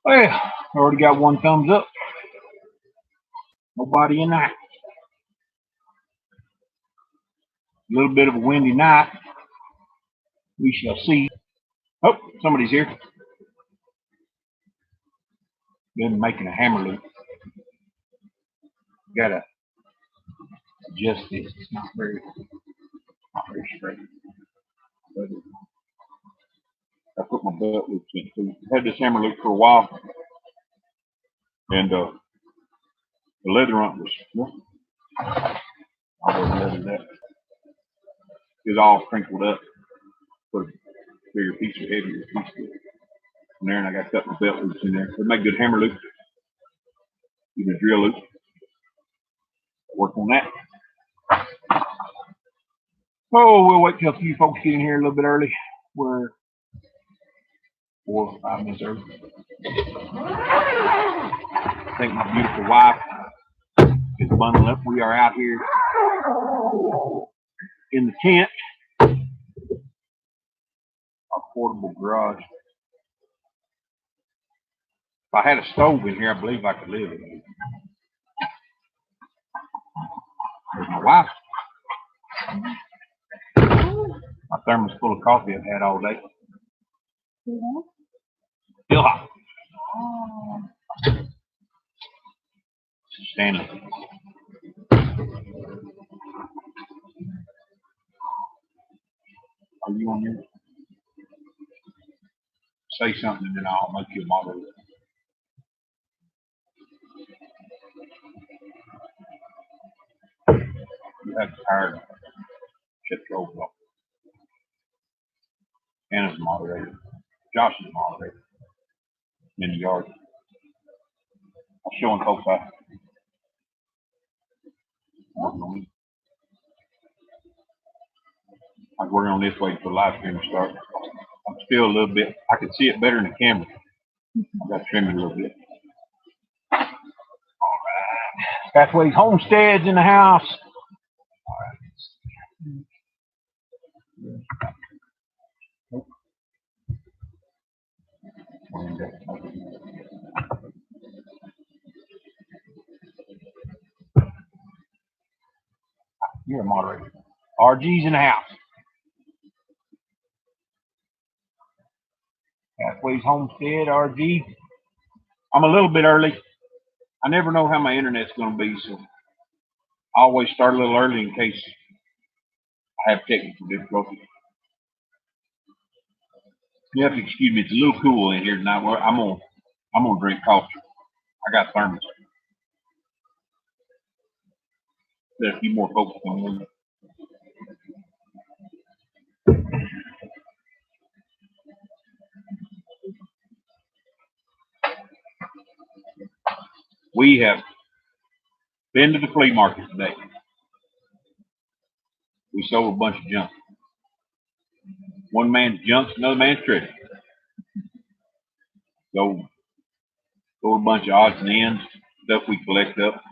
Well, already got one thumbs up. Nobody in there. A little bit of a windy night. We shall see. Oh, somebody's here. Been making a hammer loop. Gotta adjust this. It's not very straight. But I put my belt loops in too. I had this hammer loop for a while, and the leather on it was it was all crinkled up. Put a bigger piece or heavier piece in there, and I got to cut my belt loops in there. They make good hammer loops. Even a drill loop. Work on that. Oh, we'll wait till a few folks get in here a little bit early. We're 4 or 5 minutes early. I think my beautiful wife is bundling up. We are out here in the tent, our portable garage. If I had a stove in here, I believe I could live in it. There's my wife. My thermos full of coffee I've had all day. Still hot. Stanley. Are you on here? Say something and then I'll make you a moderator. You have to hire shut your old off. Anna's a moderator. Josh is a moderator. In the yard. I'm showing folks out. I'm working on this waiting for the live stream to start. I'm still a little bit, I can see it better in the camera. I've got to trim it a little bit. All right. Pathways Homestead's in the house. All right. You're a moderator. RG's in the house. Pathways Homestead, RG. I'm a little bit early. I never know how my internet's going to be, so I always start a little early in case I have technical difficulties. You have to excuse me. It's a little cool in here tonight. I'm gonna drink coffee. I got thermos. There's a few more folks coming in. We have been to the flea market today. We sold a bunch of junk. One man's junk's another man's treasure. Sold a bunch of odds and ends, stuff we collect up.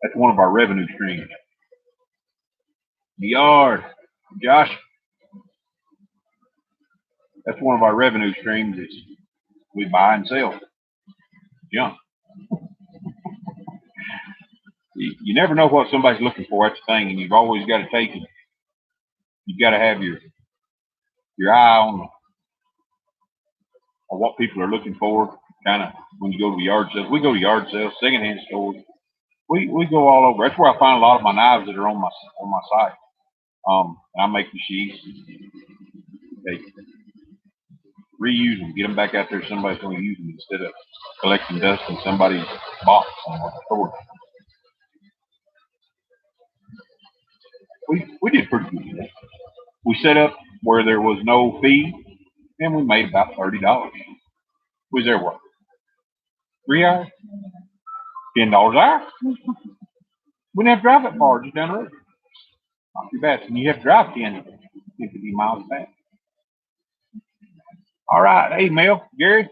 That's one of our revenue streams. The yard, Josh. That's one of our revenue streams. Is we buy and sell junk. You never know what somebody's looking for. That's the thing, and you've always got to take it. You've got to have your eye on what people are looking for. Kind of when you go to the yard sales, we go to yard sales, secondhand stores. We go all over. That's where I find a lot of my knives that are on my site. I make the sheaths. They reuse them, get them back out there. Somebody's going to use them instead of collecting dust in somebody's box on the store. We did pretty good today. We set up where there was no fee, and we made about $30. We was there what? 3 hours? $10 an hour? We didn't have to drive that far, just down the road. Not too bad. And you have to drive 10, 50 miles back. All right. Hey, Mel, Gary.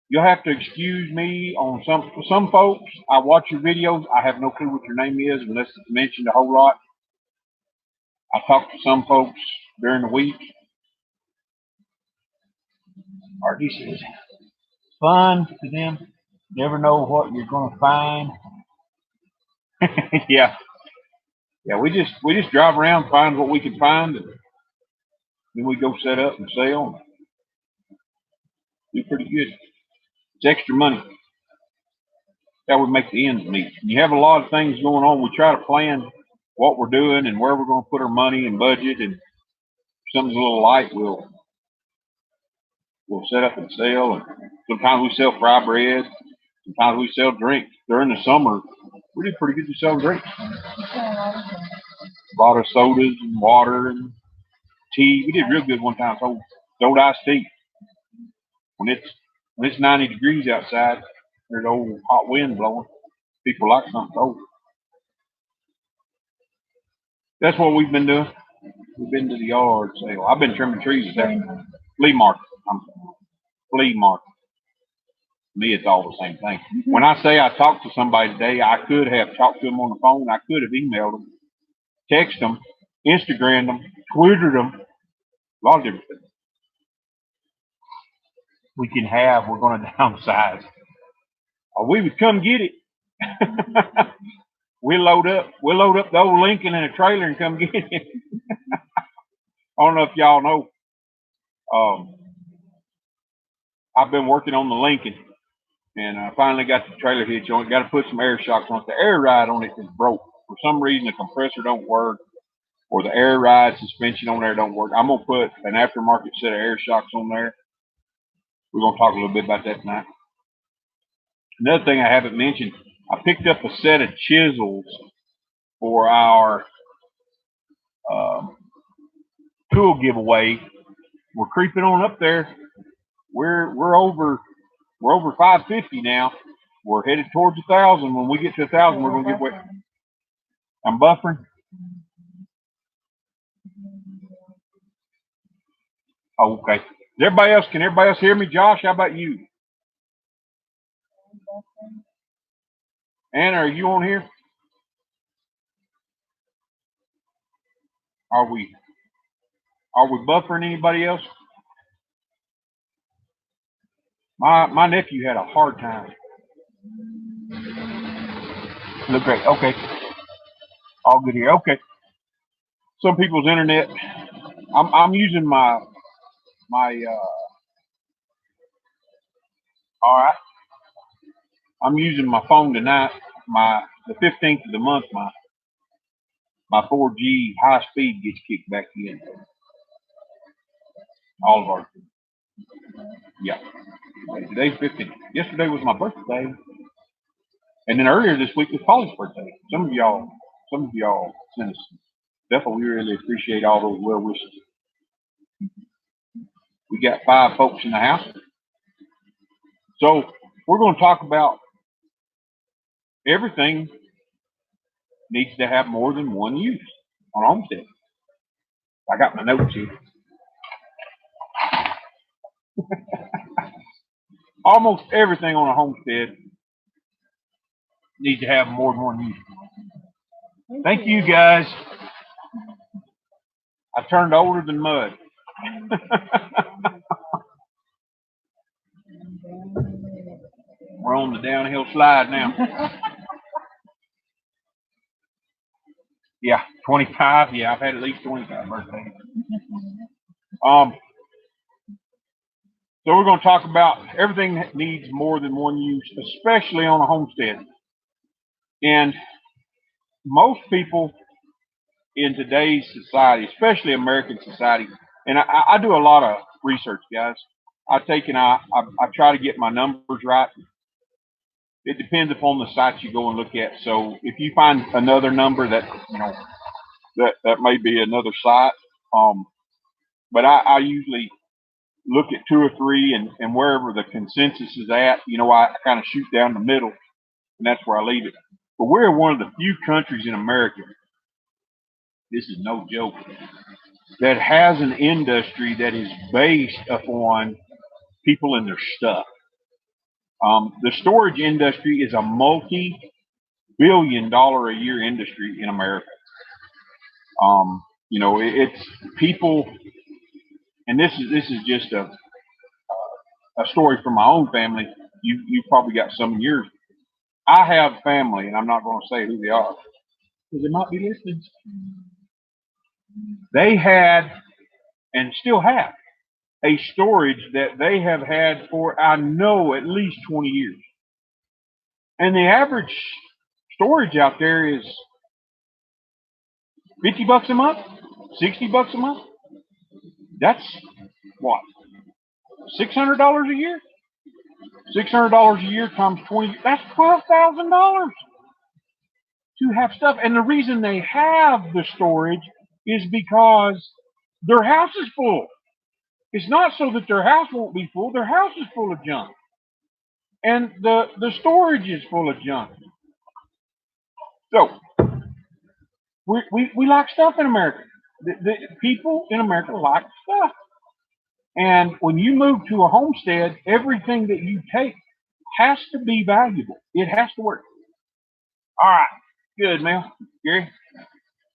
You'll have to excuse me on some folks. I watch your videos. I have no clue what your name is unless it's mentioned a whole lot. I talk to some folks during the week. Archie says, fun to them. Never know what you're going to find. Yeah. Yeah, we just drive around, find what we can find, and then we go set up and sell. Do pretty good. It's extra money. That would make the ends meet. When you have a lot of things going on, we try to plan what we're doing and where we're going to put our money and budget. And if something's a little light, we'll set up and sell. And sometimes we sell fry bread. Sometimes we sell drinks. During the summer, we did pretty good to sell drinks. A lot of sodas and water and tea. We did real good one time. Sold iced tea. When it's 90 degrees outside, there's old hot wind blowing. People like something cold. That's what we've been doing. We've been to the yard sale. I've been trimming trees at that flea market. Flea market. To me, it's all the same thing. When I say I talked to somebody today, I could have talked to them on the phone. I could have emailed them, texted them, Instagrammed them, Twittered them. A lot of different things. We're going to downsize. Or we would come get it. We'll load up the old Lincoln in a trailer and come get it. I don't know if y'all know. I've been working on the Lincoln, and I finally got the trailer hitch on it. Got to put some air shocks on it. The air ride on it is broke. For some reason, the compressor don't work, or the air ride suspension on there don't work. I'm gonna put an aftermarket set of air shocks on there. We're gonna talk a little bit about that tonight. Another thing I haven't mentioned, I picked up a set of chisels for our tool giveaway. We're creeping on up there. We're over 550 now. We're headed towards 1,000. When we get to 1,000, we're gonna give away. I'm buffering. Oh, okay. Can everybody else hear me? Josh, how about you? Anna, are you on here? Are we buffering anybody else? My nephew had a hard time. Look great. Okay. All good here. Okay. Some people's internet. I'm using my all right. I'm using my phone tonight. The 15th of the month, my 4G high speed gets kicked back in. All of our, yeah. Today's 15th. Yesterday was my birthday, and then earlier this week was Polly's birthday. Some of y'all sent us stuff. We really appreciate all those well wishes. We got 5 folks in the house, so we're going to talk about everything needs to have more than one use on a homestead. I got my notes here. Almost everything on a homestead needs to have more than one use. Thank you, guys. I turned older than mud. We're on the downhill slide now. Yeah, 25. Yeah, I've had at least 25 birthdays. So we're going to talk about everything that needs more than one use, especially on a homestead. And most people in today's society, especially American society, and I do a lot of research, guys. I try to get my numbers right. It depends upon the sites you go and look at. So if you find another number that that may be another site, but I usually look at 2 or 3, and wherever the consensus is at, I kind of shoot down the middle, and that's where I leave it. But we're one of the few countries in America, this is no joke, that has an industry that is based upon people and their stuff. The storage industry is a multi-billion-dollar a year industry in America. It's people, and this is just a story from my own family. You probably got some in yours. I have family, and I'm not going to say who they are because they might be listening. They had and still have a storage that they have had for, I know, at least 20 years. And the average storage out there is $50 a month, $60 a month. That's what? $600 a year? $600 a year times 20, that's $12,000 to have stuff. And the reason they have the storage is because their house is full. It's not so that their house won't be full. Their house is full of junk. And the storage is full of junk. So we like stuff in America. The people in America like stuff. And when you move to a homestead, everything that you take has to be valuable. It has to work. All right. Good, Mel. Gary.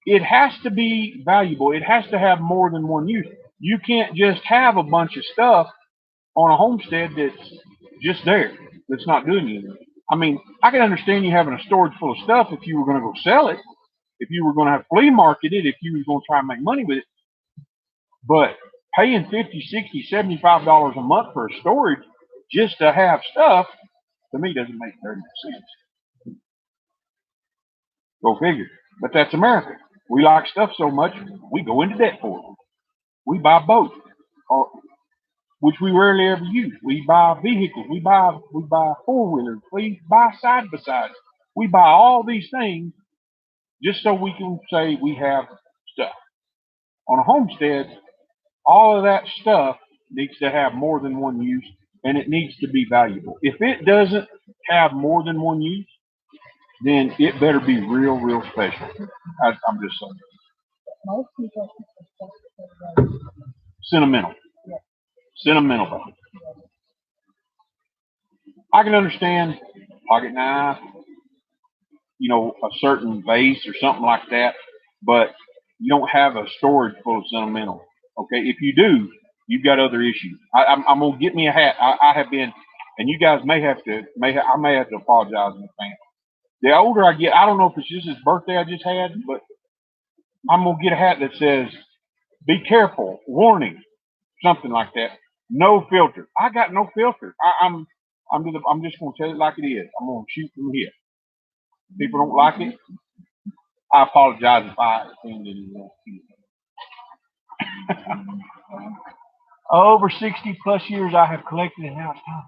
It has to be valuable. It has to have more than one use. You can't just have a bunch of stuff on a homestead that's just there, that's not doing anything. I mean, I can understand you having a storage full of stuff if you were going to go sell it, if you were going to have flea market it, if you were going to try and make money with it. But paying $50, $60, $75 a month for a storage just to have stuff, to me, doesn't make very much sense. Go figure. But that's America. We like stuff so much, we go into debt for it. We buy boats, which we rarely ever use. We buy vehicles. We buy four-wheelers. We buy side-by-sides. We buy all these things just so we can say we have stuff. On a homestead, all of that stuff needs to have more than one use, and it needs to be valuable. If it doesn't have more than one use, then it better be real, real special. I'm just saying. Most people Sentimental. yeah. Sentimental value. I can understand pocket knife, a certain vase or something like that, but you don't have a storage full of sentimental. Okay, if you do, you've got other issues. I'm gonna get me a hat. I have been, and you guys may have to, I may have to apologize in advance. The older I get, I don't know if it's just his birthday I just had, but I'm gonna get a hat that says, "Be careful, warning," something like that. No filter. I got no filter. I'm just gonna tell it like it is. I'm gonna shoot from here. People don't like it. I apologize if I offended anyone. Over 60 plus years I have collected, and now it's time.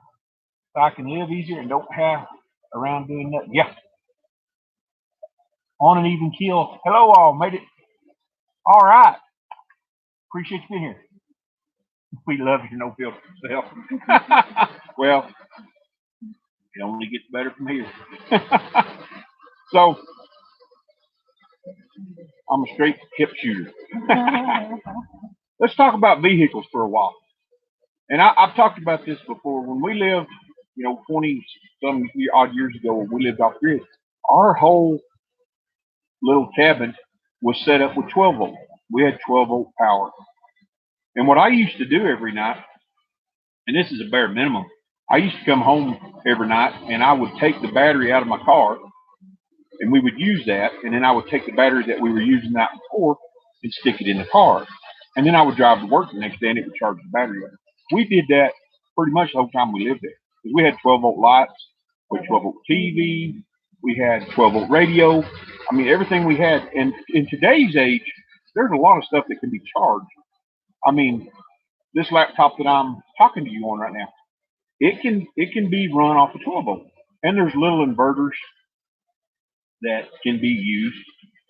So I can live easier and don't have around doing nothing. Yeah. On an even keel. Hello all, made it. All right. Appreciate you being here. We love your no filter self. Well, it only gets better from here. So I'm a straight hip shooter. Let's talk about vehicles for a while. And I've talked about this before. When we lived, 20 some odd years ago, when we lived off grid, our whole little cabin was set up with 12 volt. We had 12 volt power. And what I used to do every night, and this is a bare minimum, I used to come home every night and I would take the battery out of my car and we would use that. And then I would take the battery that we were using that before and stick it in the car. And then I would drive to work the next day and it would charge the battery up. We did that pretty much the whole time we lived there. We had 12 volt lights, we had 12 volt TV, we had 12 volt radio. I mean, everything we had. And in today's age, there's a lot of stuff that can be charged. I mean, this laptop that I'm talking to you on right now, it can be run off of 12 volt. And there's little inverters that can be used.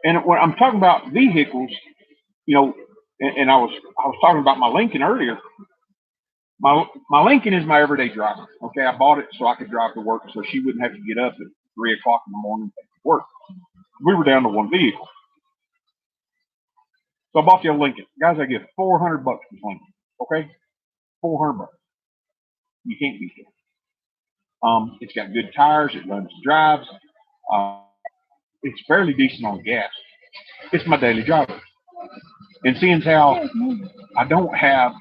And when I'm talking about vehicles, and I was talking about my Lincoln earlier. My Lincoln is my everyday driver. Okay, I bought it so I could drive to work, so she wouldn't have to get up at 3 o'clock in the morning to work. We were down to one vehicle, so I bought the old Lincoln. Guys, I get $400 for this Lincoln. Okay, $400. You can't beat it. It's got good tires. It runs, drives. It's fairly decent on gas. It's my daily driver. And seeing how I don't have,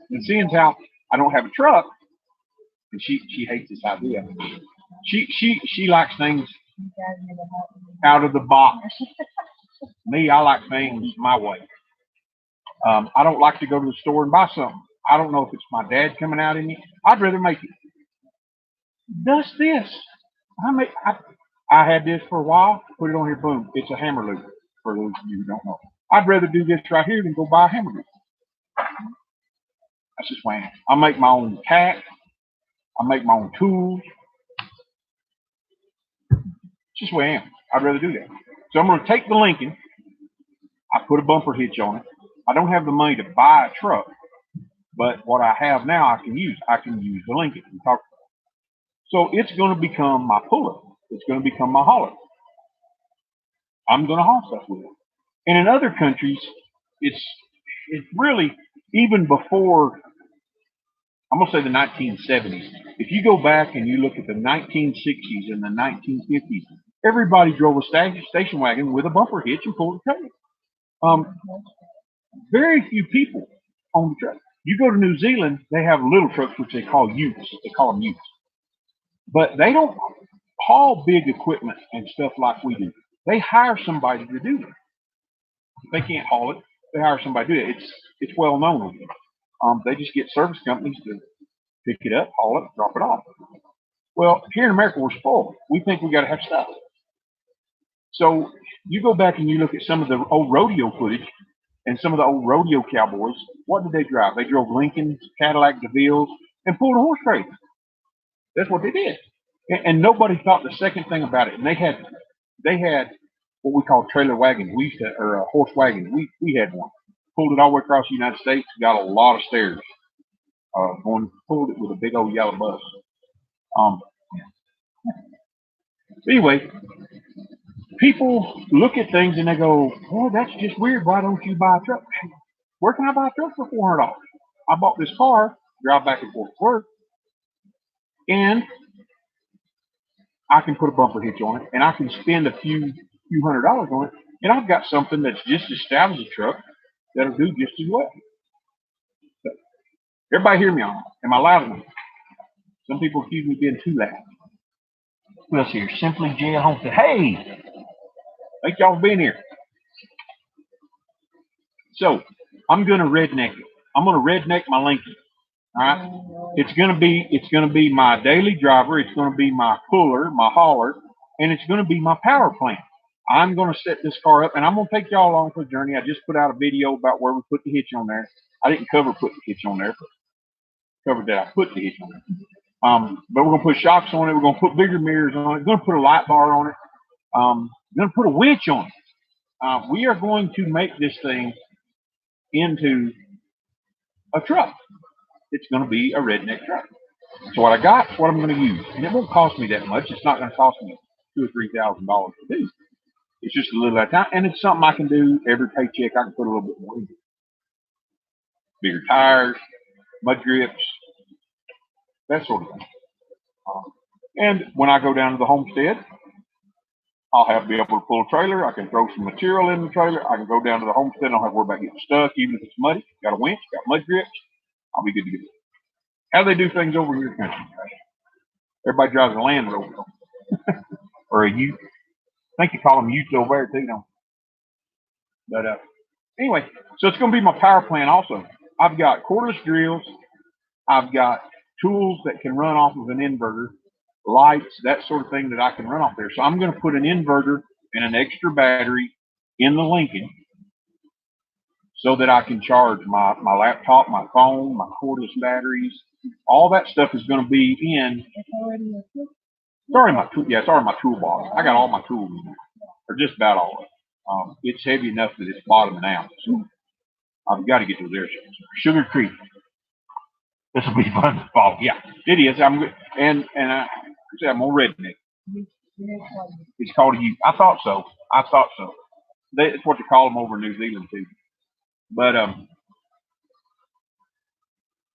and seeing how I don't have a truck, and she hates this idea. She likes things out of the box. Me, I like things my way. I don't like to go to the store and buy something. I don't know if it's my dad coming out in me. I'd rather make it. Does this? I had this for a while. Put it on here. Boom. It's a hammer loop. For those of you who don't know, I'd rather do this right here than go buy a hammer loop. That's just why I make my own tack. I make my own tools. It's just where I am. I'd rather do that. So I'm going to take the Lincoln. I put a bumper hitch on it. I don't have the money to buy a truck, but what I have now I can use. I can use the Lincoln. So it's going to become my puller. It's going to become my hauler. I'm going to haul stuff with it. And in other countries, it's really, even before, I'm going to say the 1970s. If you go back and you look at the 1960s and the 1950s, everybody drove a station wagon with a bumper hitch and pulled a trailer. Very few people own the truck. You go to New Zealand, they have little trucks, which they call utes. They call them utes. But they don't haul big equipment and stuff like we do. They hire somebody to do it. They can't haul it. They hire somebody to do it. It's well known. They just get service companies to pick it up, haul it, drop it off. Well, here in America, we're spoiled. We think we got to have stuff. So you go back and you look at some of the old rodeo footage and some of the old rodeo cowboys. What did they drive? They drove Lincolns, Cadillac DeVilles, and pulled a horse trailer. That's what they did. And nobody thought the second thing about it. And they had what we call trailer wagons. We used to, or horse wagons. We had one. Pulled it all the way across the United States. Got a lot of stairs. Pulled it with a big old yellow bus. Anyway, people look at things and they go, "Oh, that's just weird. Why don't you buy a truck?" Where can I buy a truck for $400? I bought this car, drive back and forth to work, and I can put a bumper hitch on it, and I can spend a few $100s on it, and I've got something that's just as stout as a truck that'll do just as well. So, everybody hear me on? Am I loud enough? Some people accuse me of being too loud. Who else here? Simply J Homestead. Hey, thank y'all for being here. So I'm gonna redneck it. I'm gonna redneck my Lincoln. All right. It's gonna be my daily driver. It's gonna be my puller, my hauler, and it's gonna be my power plant. I'm gonna set this car up, and I'm gonna take y'all along for the journey. I just put out a video about where we put the hitch on there. I didn't cover put the hitch on there, but covered that I put the hitch on there. But we're gonna put shocks on it. We're gonna put bigger mirrors on it. We're gonna put a light bar on it. We're gonna put a winch on it. We are going to make this thing into a truck. It's going to be a redneck truck. So what I got is what I'm going to use, and it won't cost me that much. It's not going to cost me $2,000 or $3,000 to do. It's just a little at a time, and it's something I can do every paycheck. I can put a little bit more in. Bigger tires, mud grips, that sort of thing. And when I go down to the homestead, I'll be able to pull a trailer. I can throw some material in the trailer. I can go down to the homestead. I don't have to worry about getting stuck, even if it's muddy. Got a winch, got mud grips. I'll be good to go. How do they do things over in your country? Everybody drives a Land Rover or a Ute. I think you call them Utes over there too, don't you? But anyway, so it's going to be my power plant also. I've got cordless drills. I've got tools that can run off of an inverter, lights, that sort of thing that I can run off there. So I'm going to put an inverter and an extra battery in the Lincoln so that I can charge my laptop, my phone, my cordless batteries. All that stuff is going to be in. It's already my toolbox. I got all my tools in there, or just about all of it. It's heavy enough that it's bottoming out, so I've got to get to there. Sugar Creek. This will be fun to follow. Yeah, it is. I'm on redneck. It's called a Ute. I thought so. It's what they call them over in New Zealand too. But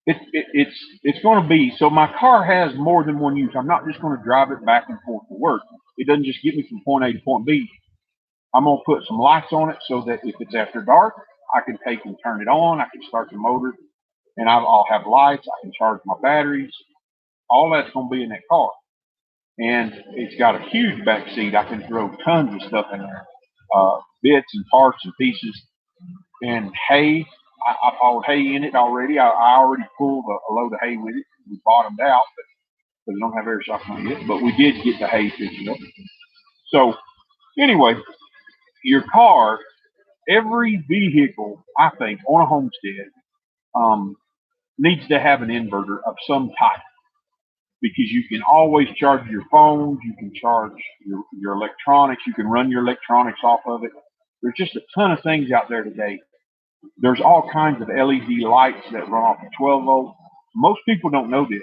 it's going to be, so my car has more than one use. I'm not just going to drive it back and forth to work. It doesn't just get me from point A to point B. I'm going to put some lights on it so that if it's after dark, I can take and turn it on. I can start the motor. and I'll have lights. I can charge my batteries. All that's going to be in that car, and it's got a huge back seat. I can throw tons of stuff in there, bits and parts and pieces, and hay. I hauled hay in it already. I already pulled a load of hay with it. We bottomed out, but we don't have air shock on it yet. But we did get the hay fixed up. So anyway, your car, every vehicle, I think, on a homestead, um, needs to have an inverter of some type because you can always charge your phones, you can charge your electronics, you can run your electronics off of it. There's just a ton of things out there today. There's all kinds of LED lights that run off of 12 volt. Most people don't know this,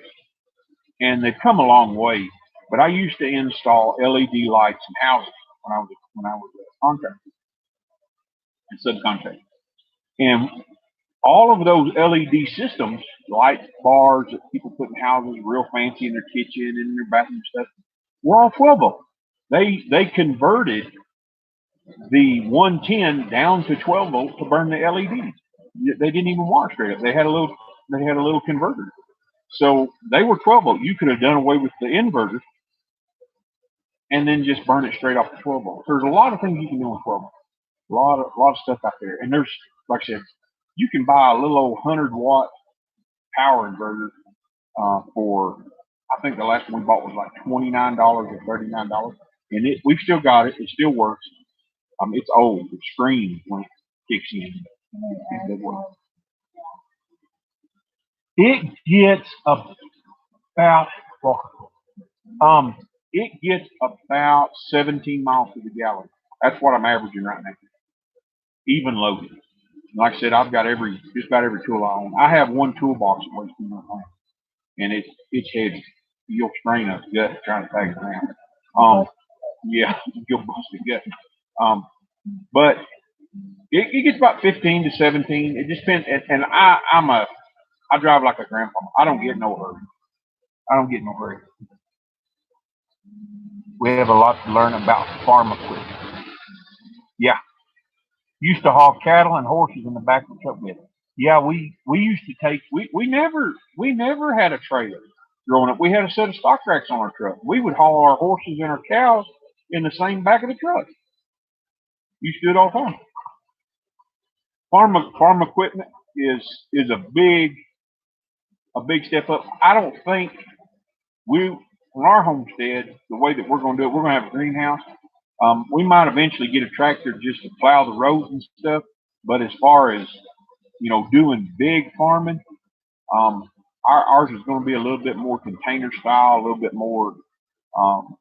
and they've come a long way. But I used to install LED lights in houses when I was a contractor and subcontractor. And all of those LED systems, light bars that people put in houses, real fancy in their kitchen and in their bathroom stuff, were all 12 volt. They converted the 110 down to 12 volt to burn the LEDs. They didn't even wire straight up. They had a little converter. So they were 12 volt. You could have done away with the inverter and then just burn it straight off the 12 volt. There's a lot of things you can do with 12 volt. A lot of stuff out there. And there's, like I said, you can buy a little old 100-watt power inverter for, I think the last one we bought was like $29 or $39. And we've still got it. It still works. It's old. It screams when it kicks in. It gets about, it gets about 17 miles to the gallon. That's what I'm averaging right now, even loaded. Like I said, I've got just about every tool I own. I have one toolbox that weighs 200 pounds, and it's heavy. You'll strain a gut trying to tag it around. Yeah, you'll bust a gut. But it gets about 15 to 17. It just depends. And I drive like a grandpa. I don't get no hurry. I don't get no hurry. We have a lot to learn about farm equipment. Yeah, used to haul cattle and horses in the back of the truck bed. Yeah, we used to take we never had a trailer growing up. We had a set of stock racks on our truck. We would haul our horses and our cows in the same back of the truck. Used to do it all the time. Farm equipment is a big step up. I don't think we on our homestead, the way that we're going to do it, we're going to have a greenhouse. We might eventually get a tractor just to plow the roads and stuff. But as far as doing big farming, ours is going to be a little bit more container style, a little bit more, um,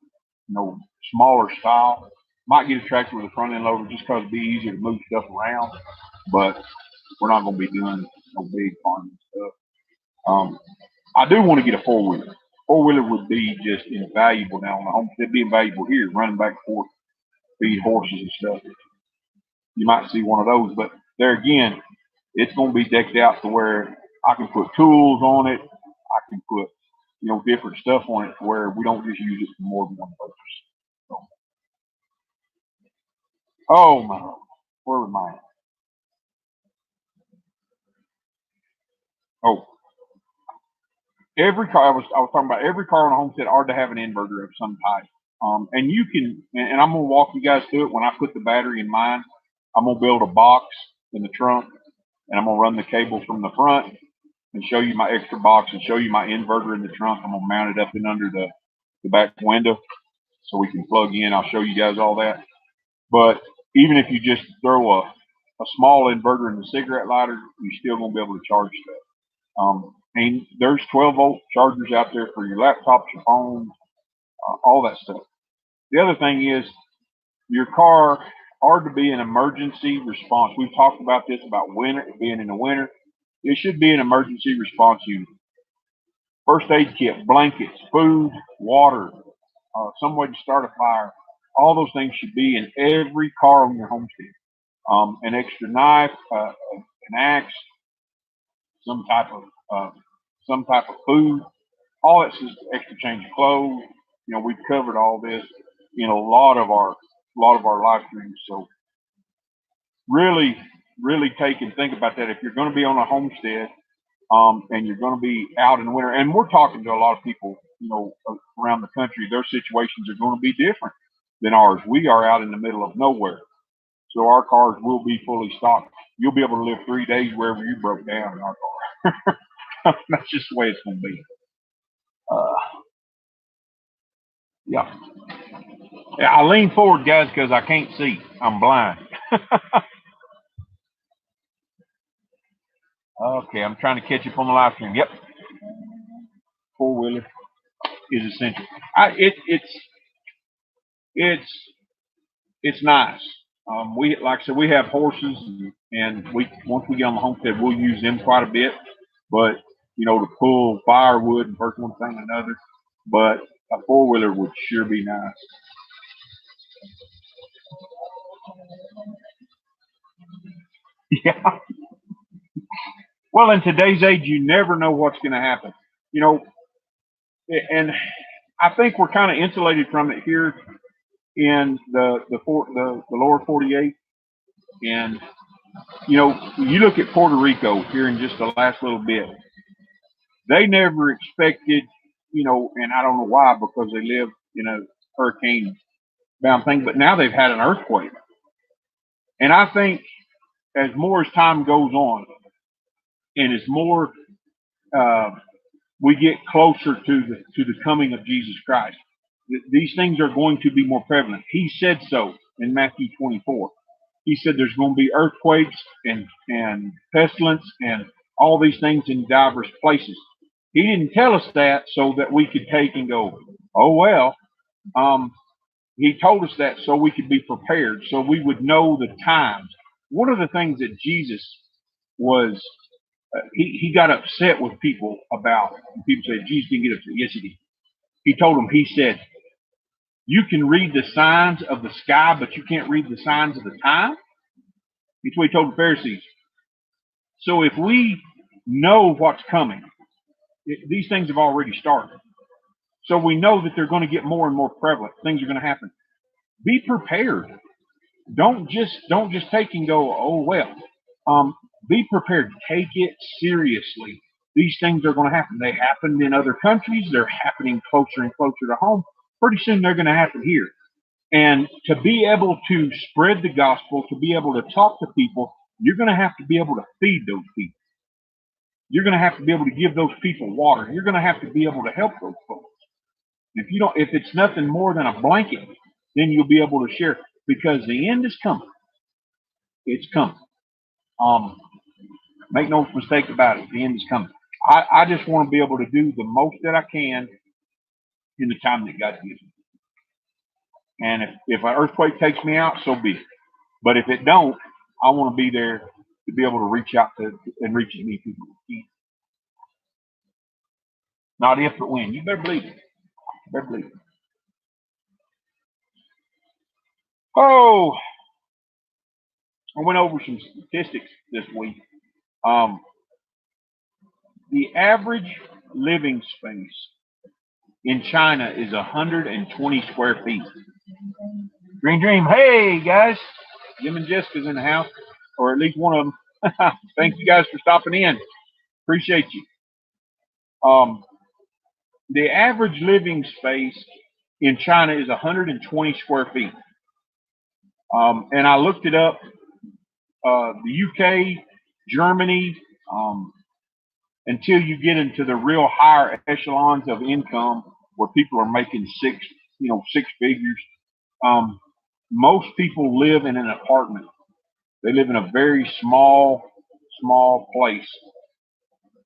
smaller style. Might get a tractor with a front end loader just because it'd be easier to move stuff around. But we're not going to be doing no big farming stuff. I do want to get a four-wheeler. Four-wheeler would be just invaluable now on the home. It'd be invaluable here, running back and forth, feed horses and stuff. You might see one of those, but there again, it's going to be decked out to where I can put tools on it. I can put, different stuff on it to where we don't just use it for more than one purpose. So, oh my, where am I? Oh, every car. I was talking about every car on a homestead ought to have an inverter of some type. And you can, and I'm gonna walk you guys through it. When I put the battery in mine, I'm gonna build a box in the trunk, and I'm gonna run the cables from the front and show you my extra box and show you my inverter in the trunk. I'm gonna mount it up and under the back window so we can plug in. I'll show you guys all that. But even if you just throw a small inverter in the cigarette lighter, you're still gonna be able to charge stuff. And there's 12 volt chargers out there for your laptops, your phones, all that stuff. The other thing is your car ought to be an emergency response. We've talked about this about winter, being in the winter. It should be an emergency response unit. First aid kit, blankets, food, water, some way to start a fire. All those things should be in every car on your homestead. An extra knife, an axe, some type of food. All that's just extra change of clothes. We've covered all this in a lot of our live streams. So really, really take and think about that. If you're going to be on a homestead, and you're going to be out in the winter. And we're talking to a lot of people, around the country. Their situations are going to be different than ours. We are out in the middle of nowhere, so our cars will be fully stocked. You'll be able to live 3 days wherever you broke down in our car. That's just the way it's going to be. Uh, yeah. Yeah, I lean forward, guys, because I can't see. I'm blind. Okay, I'm trying to catch up on the live stream. Yep, four-wheeler is essential. It's it's nice. We like I said, we have horses, and we once we get on the homestead, we'll use them quite a bit. But to pull firewood and first one thing another. But a four-wheeler would sure be nice. Yeah. Well, in today's age, you never know what's going to happen. You know, and I think we're kind of insulated from it here in the lower 48. And you look at Puerto Rico here in just the last little bit. They never expected, and I don't know why, because they live in a hurricane bound thing. But now they've had an earthquake, and I think as more as time goes on, and as more uh, we get closer to the coming of Jesus Christ, these things are going to be more prevalent. He said so in Matthew 24. He said there's going to be earthquakes and pestilence and all these things in diverse places. He didn't tell us that so that we could take and go, oh well. Um, he told us that so we could be prepared, so we would know the times. One of the things that Jesus was, he got upset with people about. And people said, Jesus didn't get upset. Yes, he did. He told them, he said, you can read the signs of the sky, but you can't read the signs of the time. That's what he told the Pharisees. So if we know what's coming, these things have already started. So we know that they're going to get more and more prevalent. Things are going to happen. Be prepared. Don't just take and go, oh well. Be prepared. Take it seriously. These things are going to happen. They happened in other countries. They're happening closer and closer to home. Pretty soon they're going to happen here. And to be able to spread the gospel, to be able to talk to people, you're going to have to be able to feed those people. You're going to have to be able to give those people water. You're going to have to be able to help those folks. If it's nothing more than a blanket, then you'll be able to share, because the end is coming. It's coming. Make no mistake about it. The end is coming. I just want to be able to do the most that I can in the time that God gives me. And if an earthquake takes me out, so be it. But if it don't, I want to be there to be able to reach out to and reach as many people as I can. Not if, but when. You better believe it. You better believe it. Oh, I went over some statistics this week. Um, the average living space in China is 120 square feet. Green Dream, hey guys, Jim and Jessica's in the house, or at least one of them. Thank you guys for stopping in. Appreciate you. The average living space in China is 120 square feet. And I looked it up. The UK, Germany, until you get into the real higher echelons of income where people are making six figures, most people live in an apartment. They live in a very small place.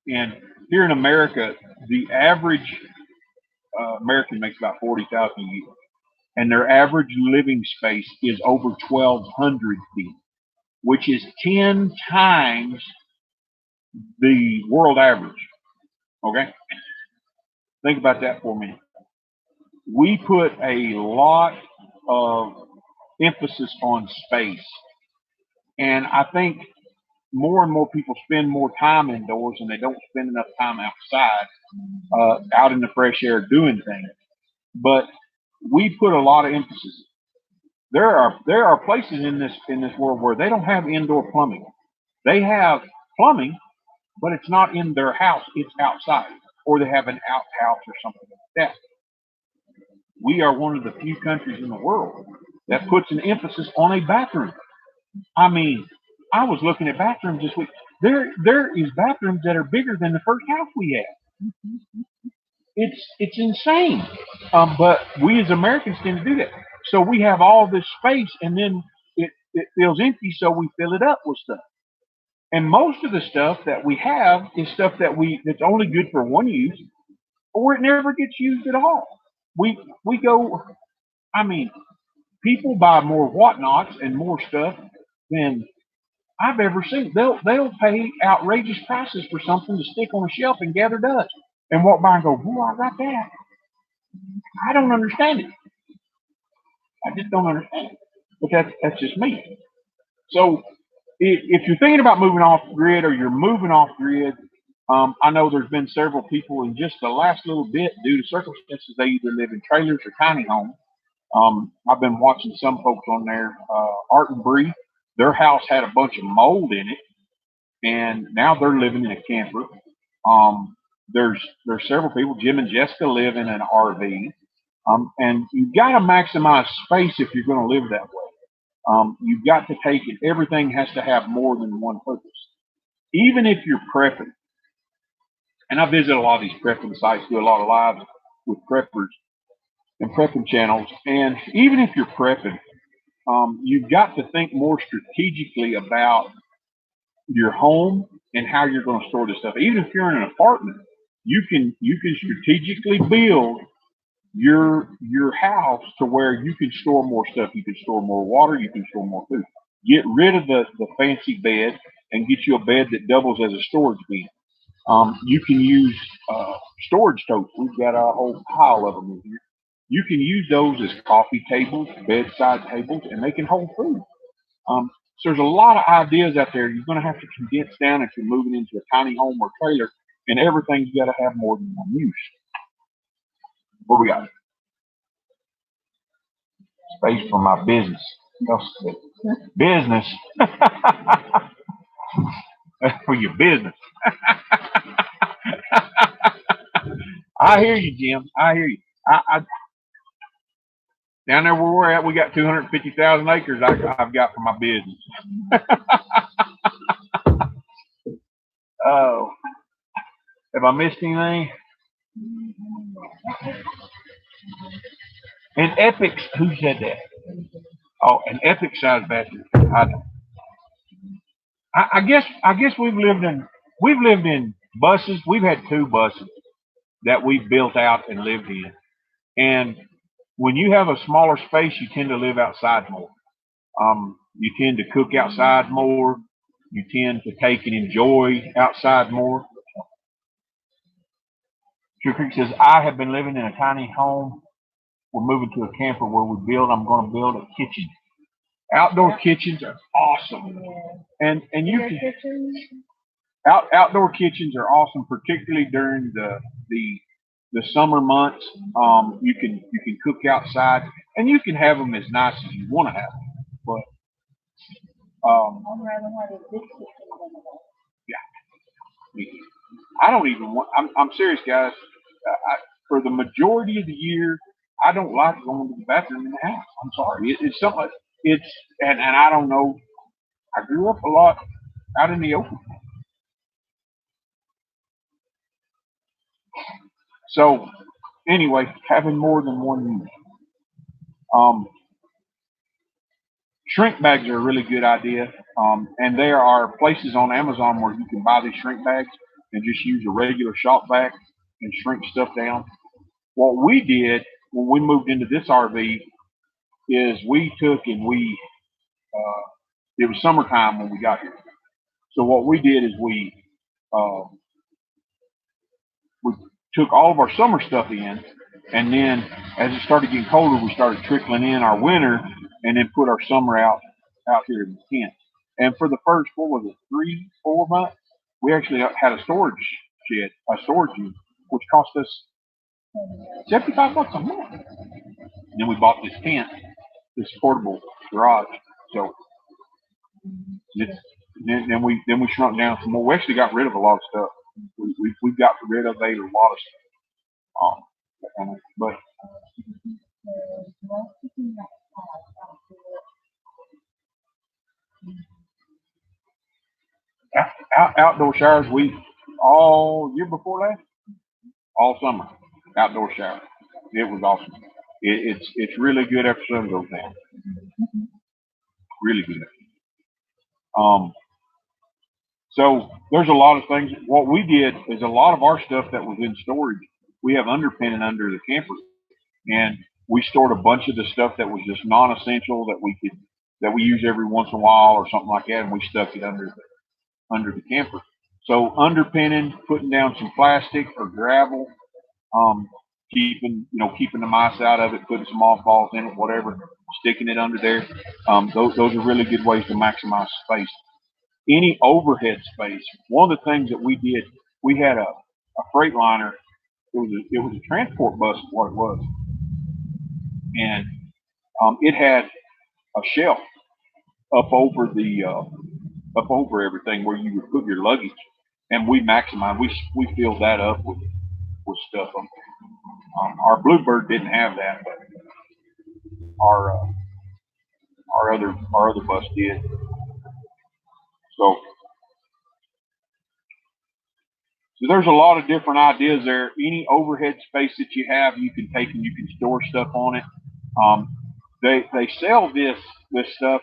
And here in America, the average American makes about 40,000 a year, and their average living space is over 1,200 feet, which is 10 times the world average. Okay, think about that for a minute. We put a lot of emphasis on space, and I think more and more people spend more time indoors, and they don't spend enough time outside, out in the fresh air doing things. But we put a lot of emphasis. There are places in this world where they don't have indoor plumbing. They have plumbing, but it's not in their house, it's outside. Or they have an outhouse or something like that. We are one of the few countries in the world that puts an emphasis on a bathroom. I mean, I was looking at bathrooms this week. There is bathrooms that are bigger than the first house we had. It's insane. But we as Americans tend to do that. So we have all this space, and then it feels empty, so we fill it up with stuff. And most of the stuff that we have is stuff that's only good for one use, or it never gets used at all. We go. I mean, people buy more whatnots and more stuff than I've ever seen. They'll pay outrageous prices for something to stick on a shelf and gather dust, and walk by and go, "Oh, I got that." I don't understand it. I just don't understand it. But that's just me. So if you're thinking about moving off grid or you're moving off grid, I know there's been several people in just the last little bit due to circumstances. They either live in trailers or tiny homes. I've been watching some folks on there, Art and Bree. Their house had a bunch of mold in it, and now they're living in a camper. There's several people. Jim and Jessica live in an RV, and you've got to maximize space if you're going to live that way. You've got to take it. Everything has to have more than one purpose. Even if you're prepping, and I visit a lot of these prepping sites, do a lot of lives with preppers and prepping channels. And even if you're prepping, you've got to think more strategically about your home and how you're going to store this stuff. Even if you're in an apartment, you can strategically build your house to where you can store more stuff. You can store more water. You can store more food. Get rid of the fancy bed and get you a bed that doubles as a storage bin. You can use storage totes. We've got a whole pile of them in here. You can use those as coffee tables, bedside tables, and they can hold food. So there's a lot of ideas out there. You're going to have to condense down if you're moving into a tiny home or trailer, and everything's got to have more than one use. What we got? Space for my business. Business. For your business. I hear you, Jim. I hear you. Down there where we're at, we got 250,000 acres I've got for my business. Oh, have I missed anything? And epics, who said that? Oh, an epic size bathroom. I guess we've lived in buses. We've had two buses that we've built out and lived in. And when you have a smaller space, you tend to live outside more. You tend to cook outside more. You tend to take and enjoy outside more. True Creek says, I have been living in a tiny home. We're moving to a camper where I'm going to build a kitchen. Outdoor kitchens are awesome. And you can, outdoor kitchens are awesome, particularly during the summer months. You can cook outside, and you can have them as nice as you want to have them. But yeah, I don't even want. I'm serious, guys. For the majority of the year, I don't like going to the bathroom in the house. I'm sorry. It's something. And I don't know. I grew up a lot out in the open. So anyway, having more than one use. Shrink bags are a really good idea. And there are places on Amazon where you can buy these shrink bags and just use a regular shop vac and shrink stuff down. What we did when we moved into this RV is we took and it was summertime when we got here. So what we did is we took all of our summer stuff in, and then as it started getting colder, we started trickling in our winter, and then put our summer out here in the tent. And for the first, 3-4 months, we actually had a storage shed, a storage unit, which cost us $75 a month. And then we bought this tent, this portable garage. So Then we shrunk down some more. We actually got rid of a lot of stuff. We got rid of a lot of stuff. But most people that don't do outdoor showers, we all year before last, all summer, outdoor shower. It was awesome. It's really good after sun goes down. Really good. Um, so there's a lot of things. What we did is a lot of our stuff that was in storage, we have underpinning under the camper, and we stored a bunch of the stuff that was just non-essential that we use every once in a while or something like that, and we stuck it under the camper. So underpinning, putting down some plastic or gravel, um, keeping the mice out of it, putting some mothballs in it, whatever, sticking it under there. Those are really good ways to maximize space. Any overhead space. One of the things that we did, we had a freight liner. It was a transport bus, is what it was, and it had a shelf up over the up over everything where you would put your luggage, and we maximized. We filled that up with stuff. Our Bluebird didn't have that, but our uh, our other bus did. So there's a lot of different ideas there. Any overhead space that you have, you can take and you can store stuff on it. Um, they sell this stuff.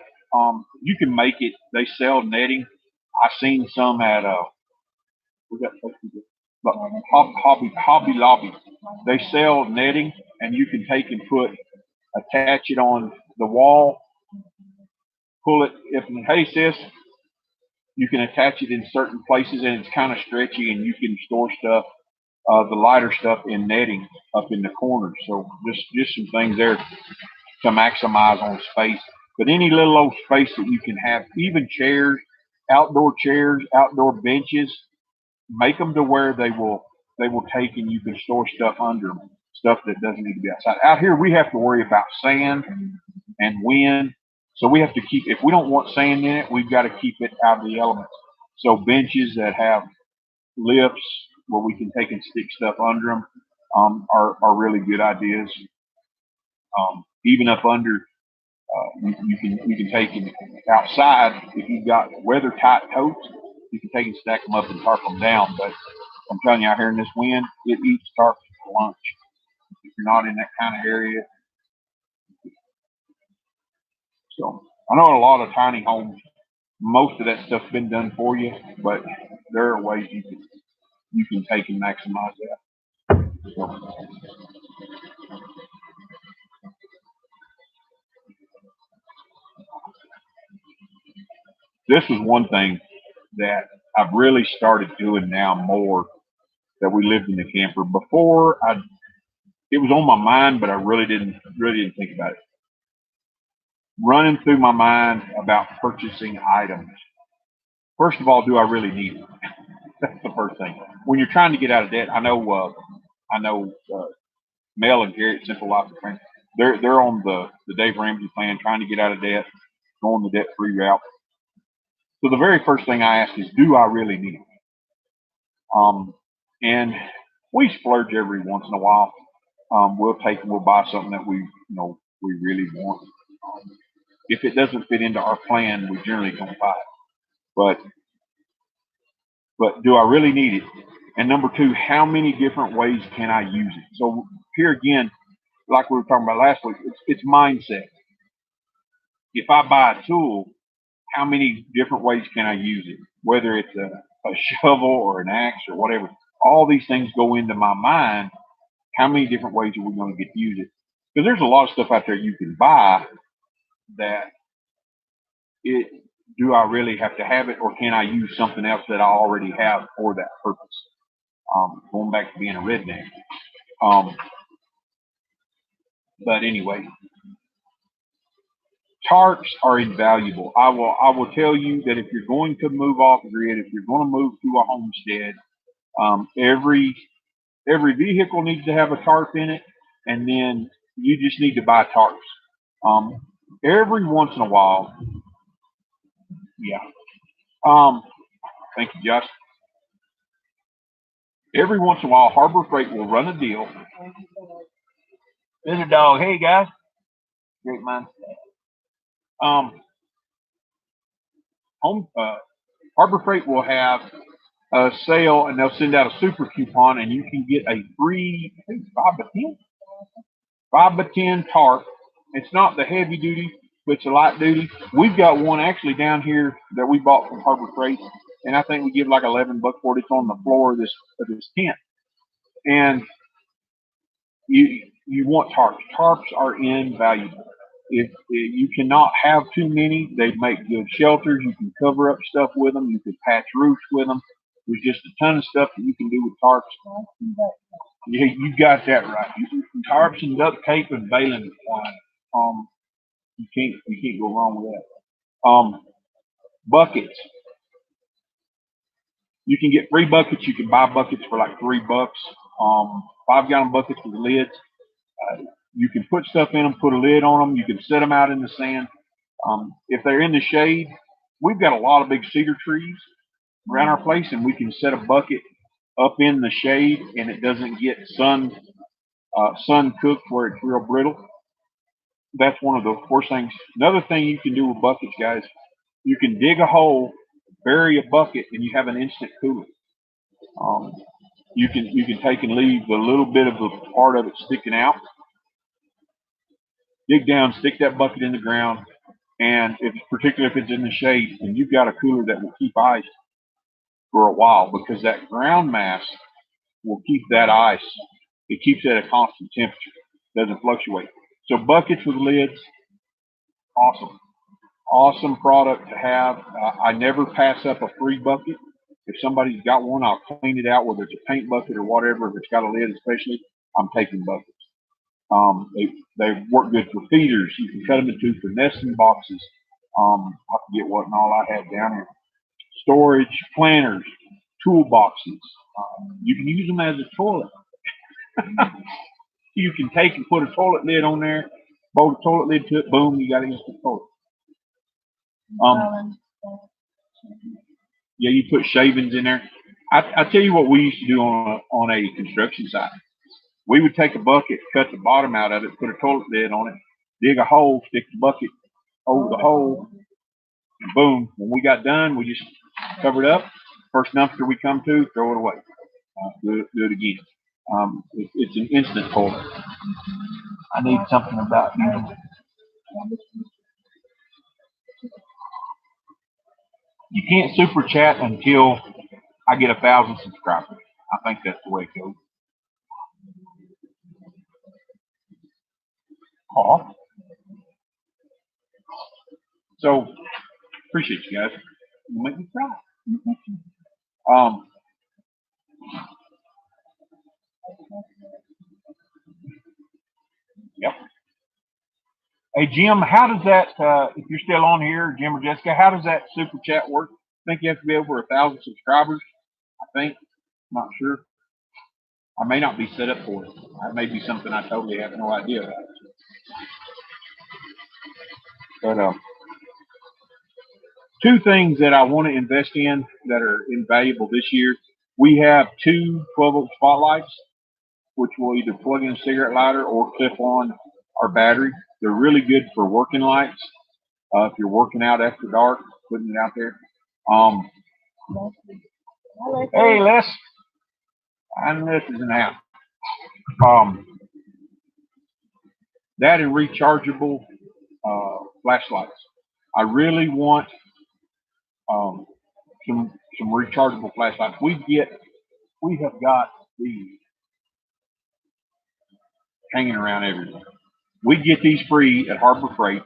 You can make it. They sell netting. I seen some at what's that place we get? But Hobby Lobby. They sell netting, and you can take and attach it on the wall, pull it. If hey sis, you can attach it in certain places, and it's kind of stretchy, and you can store stuff, the lighter stuff, in netting up in the corners. So just some things there to maximize on space. But any little old space that you can have, even chairs, outdoor benches, make them to where they will take and you can store stuff under them, stuff that doesn't need to be outside. Out here we have to worry about sand and wind, so we have to keep. If we don't want sand in it, we've got to keep it out of the elements. So benches that have lifts where we can take and stick stuff under them are really good ideas. Even up under, you can take it outside if you've got weather tight totes. You can take and stack them up and tarp them down. But I'm telling you, out here in this wind, it eats tarps for lunch. If you're not in that kind of area, so I know a lot of tiny homes, most of that stuff's been done for you, but there are ways you can take and maximize that. So this is one thing that I've really started doing now more that we lived in the camper. Before, it was on my mind, but I really didn't think about it. Running through my mind about purchasing items. First of all, do I really need it? That's the first thing. When you're trying to get out of debt, I know Mel and Garrett, Simple Life and Friends, they're on the Dave Ramsey plan, trying to get out of debt, going the debt free route. So the very first thing I ask is, do I really need it? And we splurge every once in a while. We'll buy something that we really want. If it doesn't fit into our plan, we generally don't buy it. But do I really need it? And number two, how many different ways can I use it? So here again, like we were talking about last week, it's mindset. If I buy a tool, how many different ways can I use it? Whether it's a shovel or an axe or whatever, all these things go into my mind. How many different ways are we going to get to use it? Because there's a lot of stuff out there you can buy that it do I really have to have it, or can I use something else that I already have for that purpose? Going back to being a redneck. Um, but anyway, tarps are invaluable. I will tell you that if you're going to move off grid, if you're going to move to a homestead, every vehicle needs to have a tarp in it, and then you just need to buy tarps. Every once in a while, yeah. Um, Thank you, Josh. Every once in a while, Harbor Freight will run a deal. There's a dog. Hey guys, great minds. Um, home Harbor Freight will have a sale, and they'll send out a super coupon, and you can get a free, I think, 5 by 10, 5 by 10 tarp. It's not the heavy duty, but it's a light duty. We've got one actually down here that we bought from Harbor Freight, and I think we give like $11 for it. It's on the floor of this tent, and you want tarps. Tarps are invaluable. If you cannot have too many, they make good shelters. You can cover up stuff with them. You can patch roofs with them. There's just a ton of stuff that you can do with tarps. Yeah, you got that right. Tarps and duct tape and baling twine. You can't go wrong with that. Buckets. You can get free buckets. You can buy buckets for like $3. 5-gallon buckets with lids. You can put stuff in them, put a lid on them. You can set them out in the sand. If they're in the shade, we've got a lot of big cedar trees around our place, and we can set a bucket up in the shade, and it doesn't get sun cooked where it's real brittle. That's one of the worst things. Another thing you can do with buckets, guys, you can dig a hole, bury a bucket, and you have an instant cooler. Um, you can take and leave a little bit of the part of it sticking out, dig down, stick that bucket in the ground, and if particularly if it's in the shade, and you've got a cooler that will keep ice for a while because that ground mass will keep that ice. It keeps it at a constant temperature, doesn't fluctuate. So buckets with lids, awesome, awesome product to have. I never pass up a free bucket. If somebody's got one, I'll clean it out, whether it's a paint bucket or whatever. If it's got a lid, especially, I'm taking buckets. They work good for feeders. You can cut them into for nesting boxes. I forget what and all I had down here. Storage, planters, toolboxes. You can use them as a toilet. You can take and put a toilet lid on there, bolt a toilet lid to it, boom, you got an instant toilet. Um, yeah, you put shavings in there. I tell you what we used to do on a construction site. We would take a bucket, cut the bottom out of it, put a toilet lid on it, dig a hole, stick the bucket over the hole, and boom. When we got done, we just cover it up. First dumpster we come to, throw it away. Do it again. It's an instant toilet. I need something about you. You can't super chat until I get 1,000 subscribers. I think that's the way it goes. Aw. So appreciate you guys. You make me cry. Um, yep. Hey Jim, how does that? If you're still on here, Jim or Jessica, how does that super chat work? I think you have to be over 1,000 subscribers. I think. I'm not sure. I may not be set up for it. That may be something I totally have no idea about. But two things that I want to invest in that are invaluable this year. We have two 12-volt spotlights, which will either plug in a cigarette lighter or clip on our battery. They're really good for working lights. If you're working out after dark, putting it out there. Hey, Les. I know this is an app. Um, that and rechargeable flashlights. I really want um, some rechargeable flashlights. We have got these hanging around everywhere. We get these free at Harbor Freight.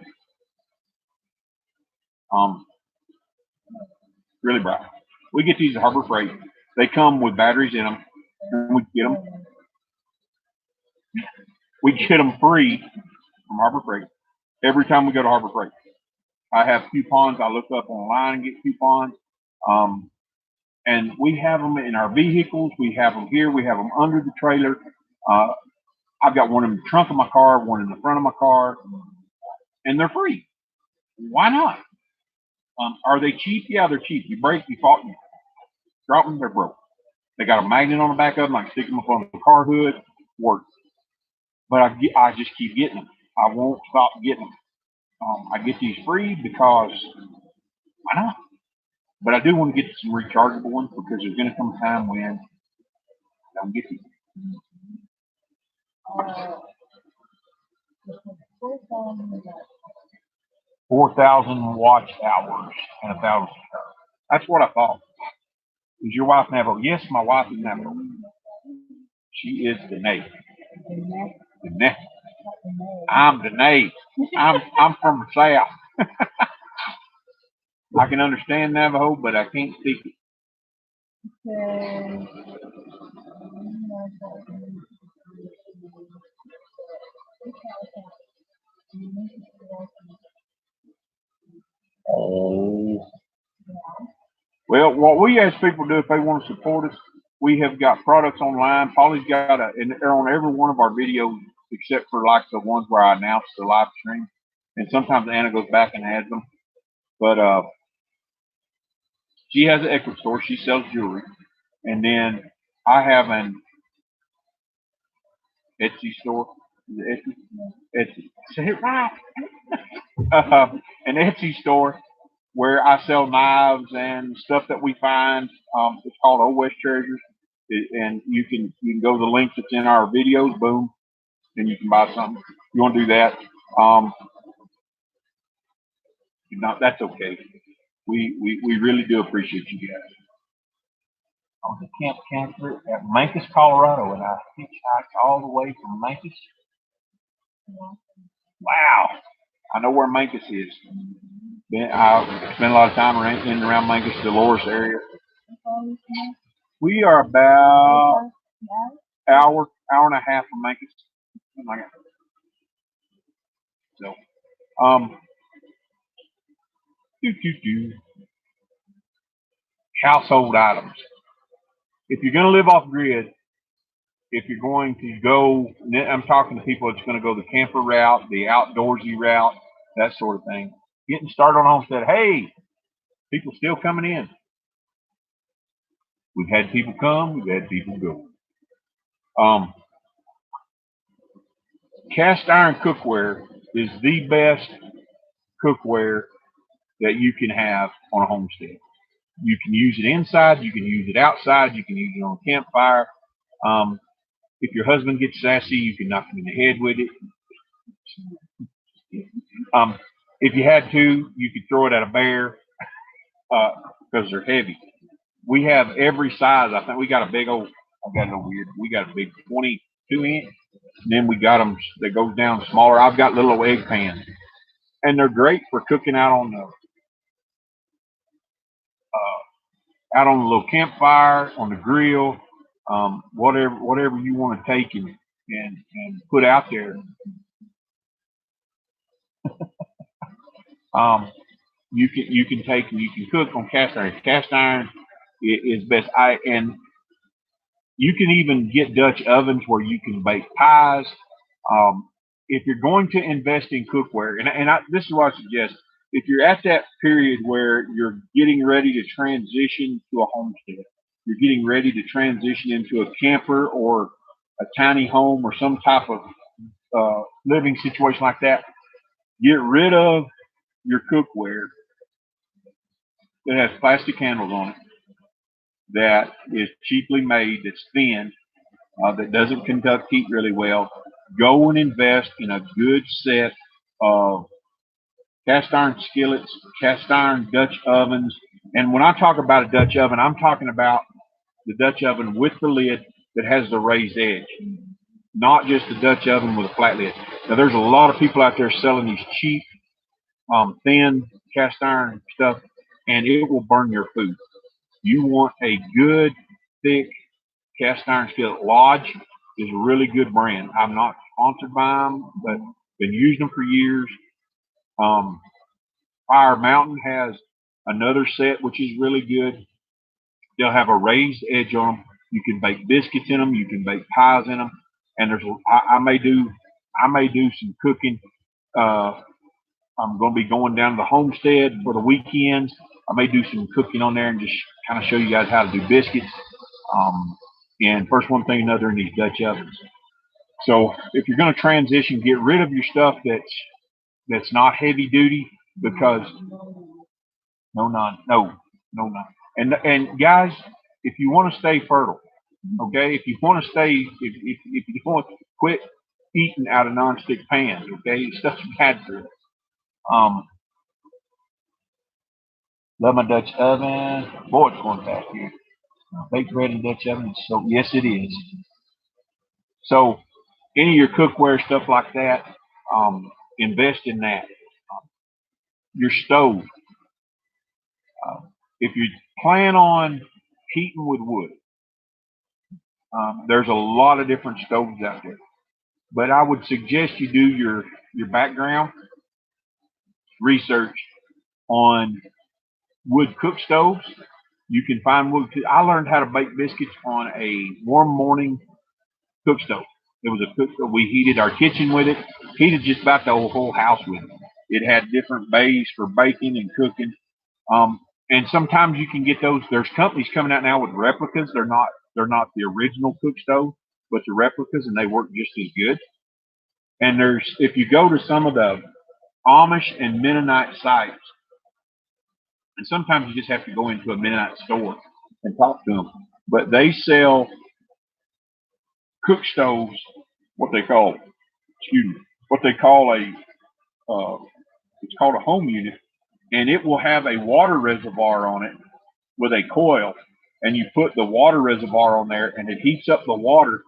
Um, really bright. We get these at Harbor Freight. They come with batteries in them, and we get them free from Harbor Freight every time we go to Harbor Freight. I have coupons. I look up online and get coupons. Um, and we have them in our vehicles. We have them here. We have them under the trailer. Uh, I've got one in the trunk of my car, one in the front of my car, and they're free. Why not? Are they cheap? Yeah, they're cheap. You break, you fall, you drop them, they're broke. They got a magnet on the back of them. I can stick them up on the car hood. Work. But I just keep getting them. I won't stop getting them. I get these free because why not? But I do want to get some rechargeable ones because there's going to come a time when I don't get these. Uh, 4,000 is 4,000 watch hours and 1,000 hours. That's what I thought. Is your wife Navajo? Yes, my wife is Navajo. She is the Nate. the next, The Nate. not the May. I'm the Nate. I'm from the South. I can understand Navajo, but I can't speak it. So, Oh. Well, what we ask people to do if they want to support us, we have got products online. Polly's got and they're on every one of our videos except for like the ones where I announce the live stream. And sometimes Anna goes back and adds them. But she has an equity store. She sells jewelry. And then I have an Etsy store. Is it Etsy? Etsy. Say it right. An Etsy store where I sell knives and stuff that we find. It's called O West Treasures, and you can go to the link that's in our videos. Boom, and you can buy something. You want to do that? If not, that's okay. We really do appreciate you guys. I was a camp counselor at Mancos, Colorado, and I hitchhiked all the way from Mancos. Wow, I know where Mancos is. I spent a lot of time in and around Mancos, Dolores area. We are about hour and a half from Mancos. So, um, do do do. Household items. If you're going to live off grid, if you're going to go, I'm talking to people that's going to go the camper route, the outdoorsy route, that sort of thing. Getting started on Homestead. Hey, people still coming in. We've had people come, we've had people go. Cast iron cookware is the best cookware that you can have on a homestead. You can use it inside, you can use it outside, you can use it on a campfire. If your husband gets sassy, you can knock him in the head with it. If you had to, you could throw it at a bear because they're heavy. We have every size. I think we got a big old. I got it over here. We got a big 22-inch. And then we got them that goes down smaller. I've got little egg pans, and they're great for cooking out on the little campfire, on the grill, whatever you want to take and put out there. You can take and you can cook on cast iron. Cast iron is best. And you can even get Dutch ovens where you can bake pies. If you're going to invest in cookware, this is what I suggest. If you're at that period where you're getting ready to transition to a homestead, you're getting ready to transition into a camper or a tiny home or some type of living situation like that, get rid of your cookware that has plastic handles on it, that is cheaply made, that's thin, that doesn't conduct heat really well. Go and invest in a good set of cast iron skillets, cast iron Dutch ovens. And when I talk about a Dutch oven, I'm talking about the Dutch oven with the lid that has the raised edge, not just the Dutch oven with a flat lid. Now, there's a lot of people out there selling these cheap, thin cast iron stuff, and it will burn your food. You want a good, thick cast iron skillet. Lodge is a really good brand. I'm not sponsored by them, but been using them for years. Fire Mountain has another set which is really good. They'll have a raised edge on them. You can bake biscuits in them. You can bake pies in them. And I may do some cooking I'm going to be going down to the Homestead for the weekends. I may do some cooking on there and just kind of show you guys how to do biscuits. And first one thing another in these Dutch ovens. So if you're going to transition, get rid of your stuff that's not heavy duty, because no none, no, no none. And guys, if you want to stay fertile, okay, if you want to stay, if you want to quit eating out of nonstick pans, okay, stuff's bad for you. Love my Dutch oven. Boy, it's going back here. Baked bread in Dutch oven. So yes, it is. So any of your cookware stuff like that, invest in that. Your stove. If you plan on heating with wood, there's a lot of different stoves out there. But I would suggest you do your background research on wood cook stoves. You can find wood. I learned how to bake biscuits on a warm morning cook stove. It was a cook stove. We heated our kitchen with it. Heated just about the whole house with it. It had different bays for baking and cooking. And sometimes you can get those. There's companies coming out now with replicas. They're not the original cook stove, but the replicas, and they work just as good. And if you go to some of the Amish and Mennonite sites, and sometimes you just have to go into a Mennonite store and talk to them, but they sell cook stoves, what they call it's called a home unit, and it will have a water reservoir on it with a coil, and you put the water reservoir on there, and it heats up the water,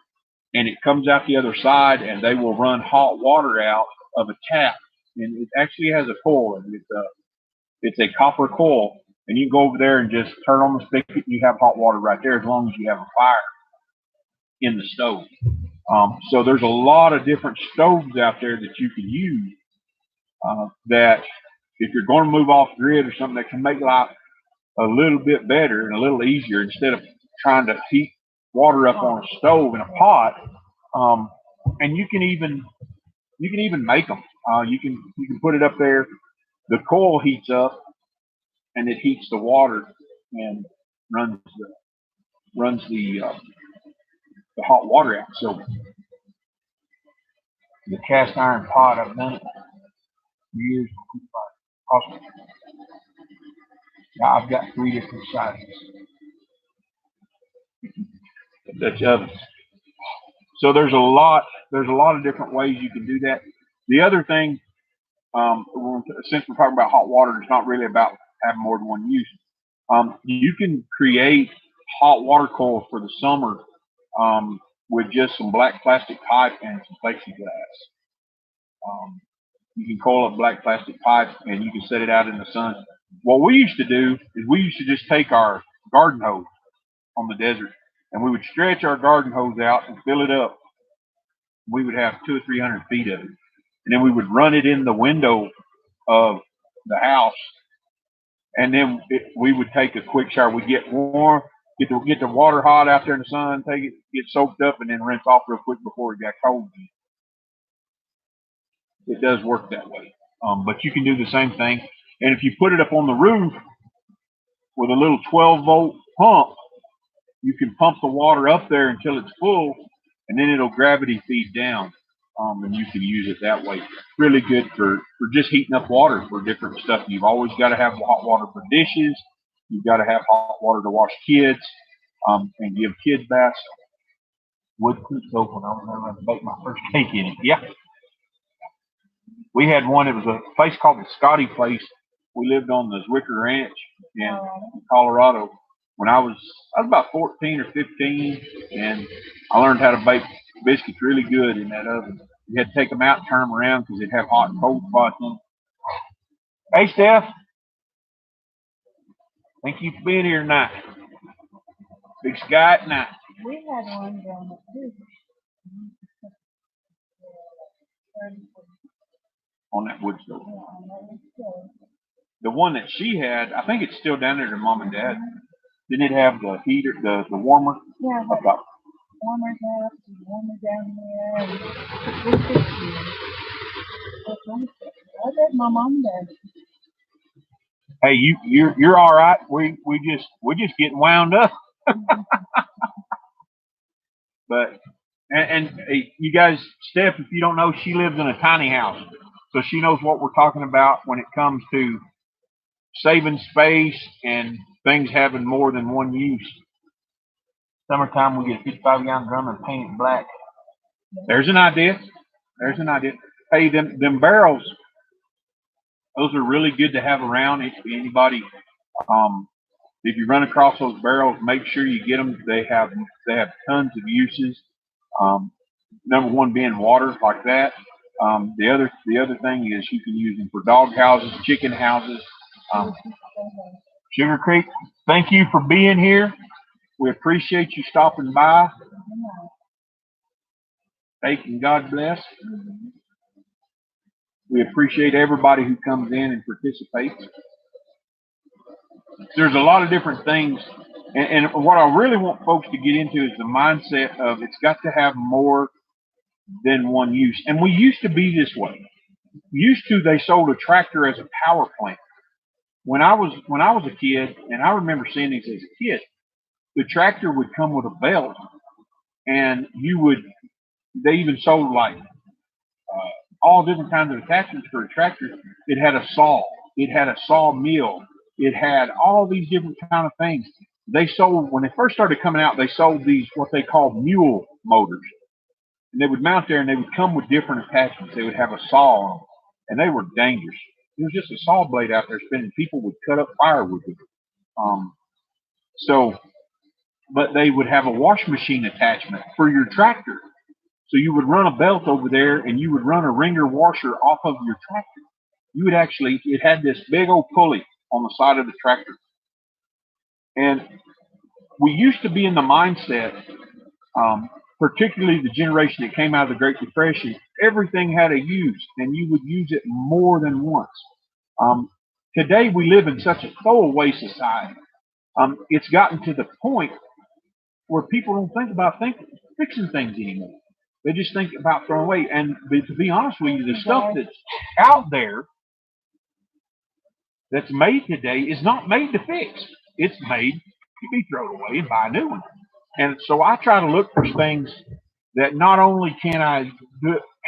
and it comes out the other side, and they will run hot water out of a tap, and it actually has a coil, and it's a copper coil, and you go over there and just turn on the spigot, and you have hot water right there as long as you have a fire in the stove. So there's a lot of different stoves out there that you can use, that if you're going to move off grid or something, that can make life a little bit better and a little easier instead of trying to heat water up on a stove in a pot. And you can even make them. You can put it up there. The coil heats up, and it heats the water and runs the hot water out. So the cast iron pot, I've done it for years. Awesome. Now I've got 3 different sizes. Dutch ovens. So there's a lot of different ways you can do that. The other thing, since we're talking about hot water, it's not really about having more than one use. You can create hot water coils for the summer, with just some black plastic pipe and some plexiglass. You can coil up black plastic pipe, and you can set it out in the sun. What we used to do is we used to just take our garden hose on the desert, and we would stretch our garden hose out and fill it up. We would have 200 or 300 feet of it, and then we would run it in the window of the house, and then we would take a quick shower. We'd get warm, get the water hot out there in the sun, take it, get soaked up, and then rinse off real quick before it got cold again. It does work that way, but you can do the same thing. And if you put it up on the roof with a little 12-volt pump, you can pump the water up there until it's full, and then it'll gravity feed down, and you can use it that way. Really good for just heating up water for different stuff. You've always got to have hot water for dishes. You've got to have hot water to wash kids, and give kids baths. Wood cook stove when I was going to bake my first cake in it. Yeah. We had one. It was a place called the Scotty Place. We lived on the Zwicker Ranch in Colorado. When I was about 14 or 15, and I learned how to bake biscuits really good in that oven. You had to take them out and turn them around because they'd have hot and cold spots in them. Hey, Steph. Thank you for being here tonight. Big sky at night. We had one down at too. On that wood stove. The one that she had, I think it's still down there to Mom and Dad. Didn't it have the heater, the warmer? Yeah, Up top? warmer's up, warmer down there. And I bet my mom does. Hey, you're all right. We're just getting wound up. But and hey, you guys, Steph, if you don't know, she lives in a tiny house, so she knows what we're talking about when it comes to saving space and things having more than one use. Summertime, we get a 55-gallon drum and paint it black. There's an idea. There's an idea. Hey, them barrels, those are really good to have around. If anybody, um, if you run across those barrels, make sure you get them. They have tons of uses. Um, number one being water like that. The other thing is you can use them for dog houses, chicken houses. Um, Sugar Creek, thank you for being here. We appreciate you stopping by. Thank and God bless. We appreciate everybody who comes in and participates. There's a lot of different things, and what I really want folks to get into is the mindset of it's got to have more than one use. And we used to be this way. Used to they sold a tractor as a power plant. When I was a kid, and I remember seeing these as a kid, the tractor would come with a belt, and they even sold like all different kinds of attachments for a tractor. It had a saw, it had a sawmill, it had all these different kind of things. They sold when they first started coming out. They sold these what they called mule motors, and they would mount there, and they would come with different attachments. They would have a saw on them, and they were dangerous. It was just a saw blade out there spinning. People would cut up firewood with it. Um, so, but they would have a wash machine attachment for your tractor. So you would run a belt over there, and you would run a wringer washer off of your tractor. You would actually, it had this big old pulley on the side of the tractor. And we used to be in the mindset, particularly the generation that came out of the Great Depression, everything had a use, and you would use it more than once. Um, Today, we live in such a throwaway society. It's gotten to the point where people don't think about fixing things anymore. They just think about throwing away. And to be honest with you, the stuff that's out there that's made today is not made to fix. It's made to be thrown away and buy a new one. And so I try to look for things that not only can I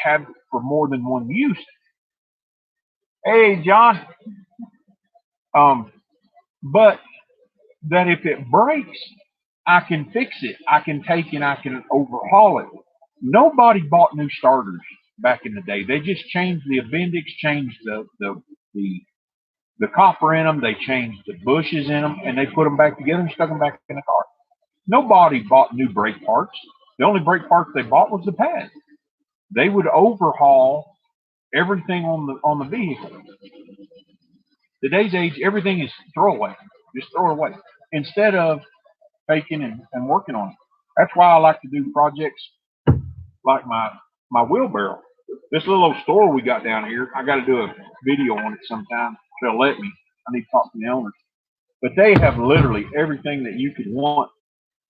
have for more than one use. Hey, John. Um, but that if it breaks, I can fix it. I can take and I can overhaul it. Nobody bought new starters back in the day. They just changed the appendix, changed the the copper in them, they changed the bushes in them, and they put them back together and stuck them back in the car. Nobody bought new brake parts. The only brake parts they bought was the pad. They would overhaul everything on the vehicle. Today's age, everything is throwaway. Just throw it away instead of taking and working on it. That's why I like to do projects like my wheelbarrow. This little old store we got down here, I got to do a video on it sometime. If they'll let me. I need to talk to the owners. But they have literally everything that you could want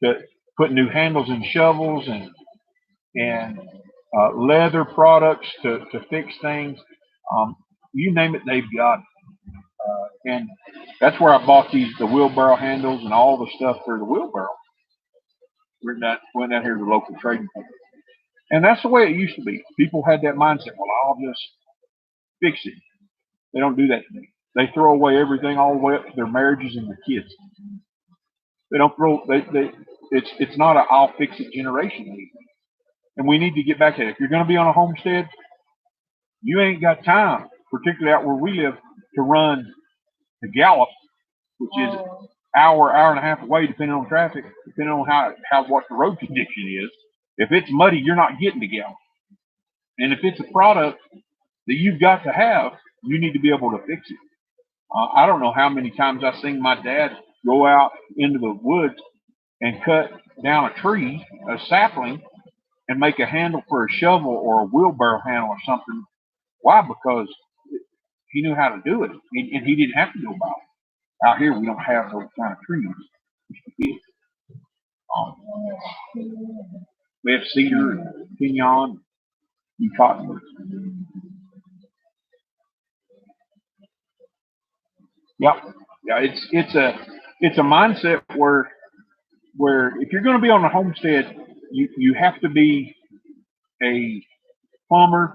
to put new handles and shovels and leather products to fix things. You name it, they've got it. And that's where I bought the wheelbarrow handles and all the stuff for the wheelbarrow. Went down here to the local trading company. And that's the way it used to be. People had that mindset, well, I'll just fix it. They don't do that today. They throw away everything all the way up to their marriages and their kids. They don't throw it's not a I'll fix it generation anymore. And we need to get back to it. If you're gonna be on a homestead, you ain't got time, particularly out where we live, to run the gallop, which is hour and a half away, depending on traffic, depending on how what the road condition is. If it's muddy, you're not getting the gallop. And if it's a product that you've got to have, you need to be able to fix it. I don't know how many times I've seen my dad go out into the woods and cut down a tree, a sapling, and make a handle for a shovel or a wheelbarrow handle or something. Why? Because he knew how to do it, and he didn't have to go about it. Out here, we don't have those kind of trees. Um, we have cedar, and pinon, and cottonwood. Yep. Yeah, it's a mindset where if you're going to be on a homestead, you have to be a plumber,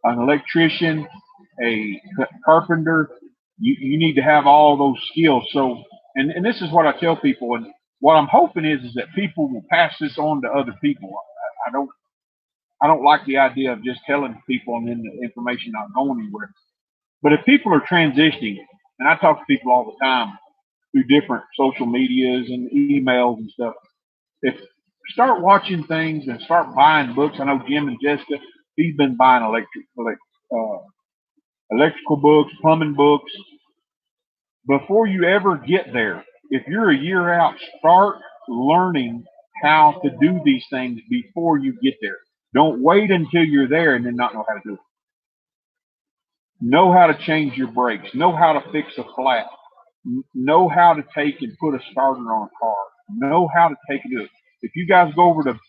an electrician, a carpenter. You need to have all those skills. So, and this is what I tell people, and what I'm hoping is that people will pass this on to other people. I don't like the idea of just telling people and then the information not going anywhere. But if people are transitioning, and I talk to people all the time through different social medias and emails and stuff, if start watching things and start buying books. I know Jim and Jessica, he's been buying uh, electrical books, plumbing books. Before you ever get there, if you're a year out, start learning how to do these things before you get there. Don't wait until you're there and then not know how to do it. Know how to change your brakes. Know how to fix a flat. Know how to take and put a starter on a car. Know how to take and do it. If you guys go over to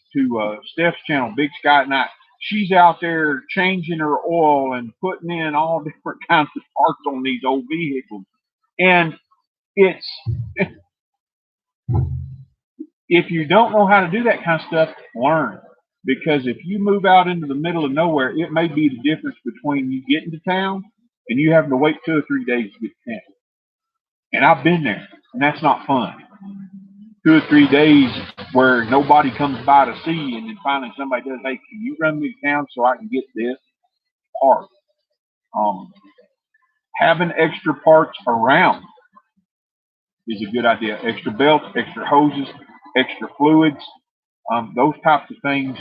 Steph's channel, Big Sky at Night, she's out there changing her oil and putting in all different kinds of parts on these old vehicles. And it's if you don't know how to do that kind of stuff, learn. Because if you move out into the middle of nowhere, it may be the difference between you getting to town and you having to wait 2 or 3 days to get to town. And I've been there, and that's not fun. 2 or 3 days where nobody comes by to see you, and then finally somebody does, hey, can you run me to town so I can get this part? Um, Having extra parts around is a good idea. Extra belts, extra hoses, extra fluids, those types of things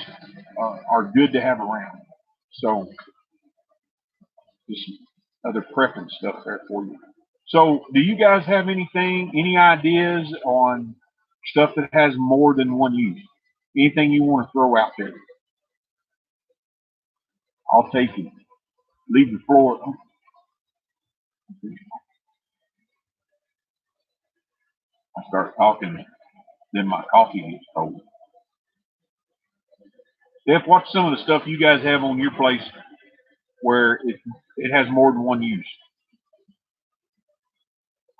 are good to have around. So just other preference stuff there for you. So do you guys have any ideas on stuff that has more than one use? Anything you want to throw out there? I'll take it. Leave the floor. I start talking, then my coffee gets cold. Steph, what's some of the stuff you guys have on your place where it has more than one use?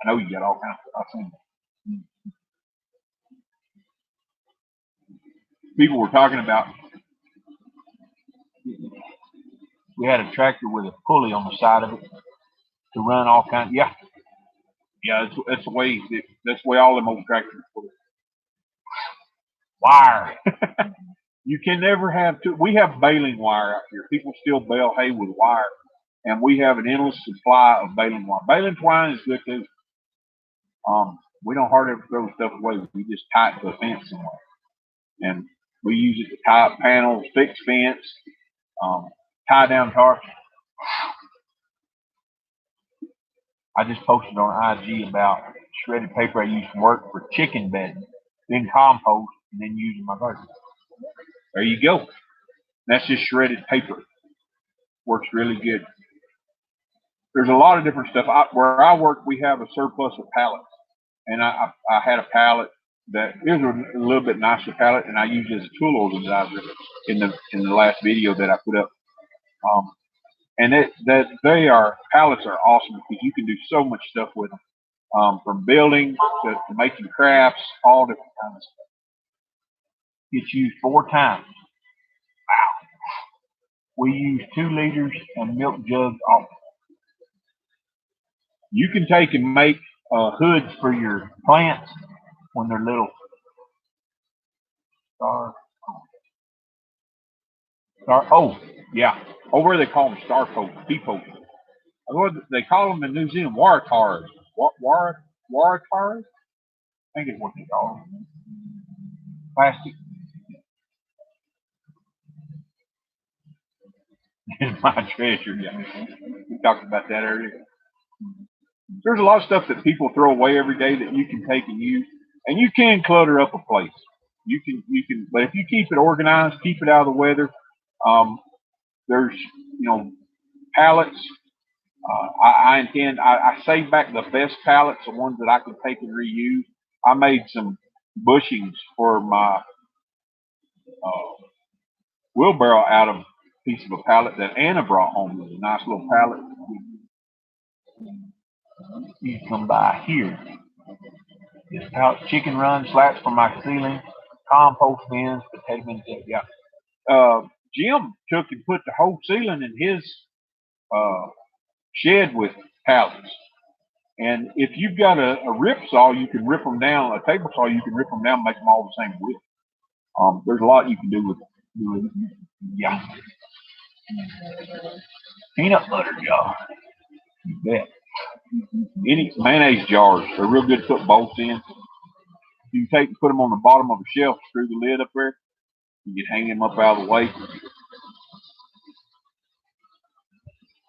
I know you got all kinds of stuff. People were talking about we had a tractor with a pulley on the side of it to run all kinds. Yeah, yeah, that's the way that's the way all them old tractors were. Wire. You can never have two. We have baling wire out here. People still bale hay with wire, and we have an endless supply of baling wire. Baling twine is good too. We don't hardly ever throw stuff away. We just tie it to a fence somewhere, and we use it to tie up panels, fix fence, um, tie down tarps. I just posted on IG about shredded paper I use from work for chicken bedding, then compost, and then using my garden. There you go. That's just shredded paper. Works really good. There's a lot of different stuff. Where I work, we have a surplus of pallets, and I had a pallet that it was a little bit nicer pallet, and I used it as a tool organizer in the last video that I put up. Um, and that pallets are awesome because you can do so much stuff with them, from building to making crafts, all different kinds of stuff. It's used 4 times. We use 2 liters and milk jugs off. You can take and make hoods for your plants when they're little. Star, oh, yeah. Over there they call them star posts, peepos. They call them in New Zealand waratars. Waratars? I think is what they call them. Plastic. In my treasure, yeah. We talked about that earlier. There's a lot of stuff that people throw away every day that you can take and use, and you can clutter up a place. You can, but if you keep it organized, keep it out of the weather. Um, there's pallets. I intend. I save back the best pallets, the ones that I can take and reuse. I made some bushings for my uh, wheelbarrow out of a piece of a pallet that Anna brought home. It was a nice little pallet. You come by here. This pouch chicken run, slats for my ceiling, compost bins, potato bins. Yeah. Jim took and put the whole ceiling in his uh, shed with pallets. And if you've got a rip saw, you can rip them down. A table saw, you can rip them down, and make them all the same width. There's a lot you can do with it. Yeah. Peanut butter jar. You bet. Any mayonnaise jars, they're real good to put bolts in. You can take and put them on the bottom of a shelf, screw the lid up there. You can hang them up out of the way.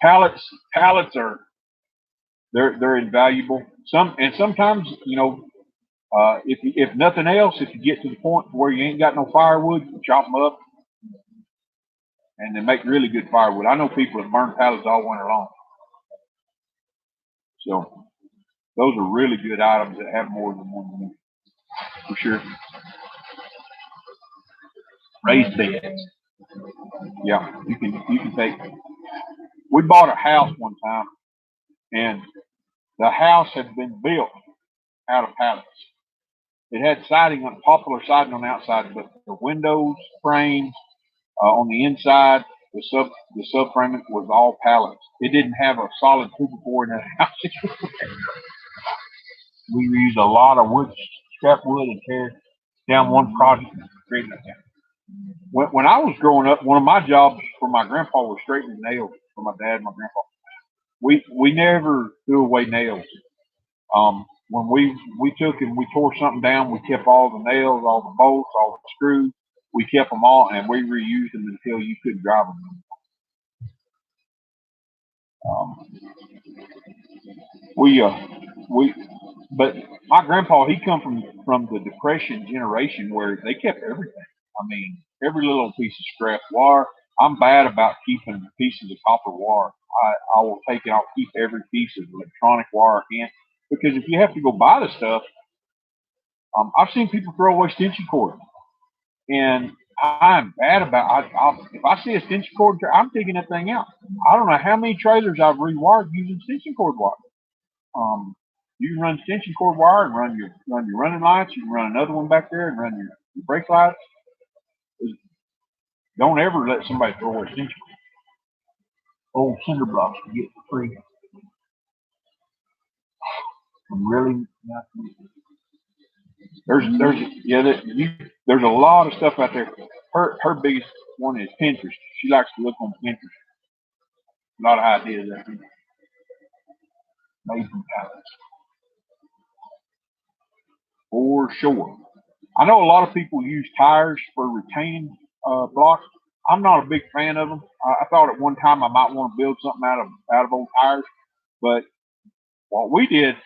Pallets are they're invaluable. Sometimes if nothing else, if you get to the point where you ain't got no firewood, you chop them up, and they make really good firewood. I know people that burn pallets all winter long. So those are really good items that have more than one use, for sure. Raised beds. Yeah, you can take. We bought a house one time, and the house had been built out of pallets. It had siding on poplar siding on the outside, but the windows, frames on the inside, the subframe was all pallets. It didn't have a solid 2x4 in that house. We used a lot of wood, scrap wood, and tear down one project and create that. When I was growing up, one of my jobs for my grandpa was straightening nails for my dad and my grandpa. We never threw away nails. When we took and we tore something down, we kept all the nails, all the bolts, all the screws. We kept them all, and we reused them until you couldn't drive them. We but my grandpa, he come from the Depression generation where they kept everything. I mean, every little piece of scrap wire. I'm bad about keeping pieces of copper wire. I will take it. I'll keep every piece of electronic wire I can, because if you have to go buy the stuff, I've seen people throw away extension cord, and I'm bad about. If I see a extension cord, I'm taking that thing out. I don't know how many trailers I've rewired using extension cord wire. You can run extension cord wire and run your running lights. You can run another one back there and run your brake lights. Don't ever let somebody throw away extension cord. Old cinder blocks to get for free. I'm really not. There's a lot of stuff out there. Her biggest one is Pinterest. She likes to look on Pinterest. A lot of ideas out there. Amazing pallets. For sure. I know a lot of people use tires for retaining blocks. I'm not a big fan of them. I thought at one time I might want to build something out of old tires, but what we did,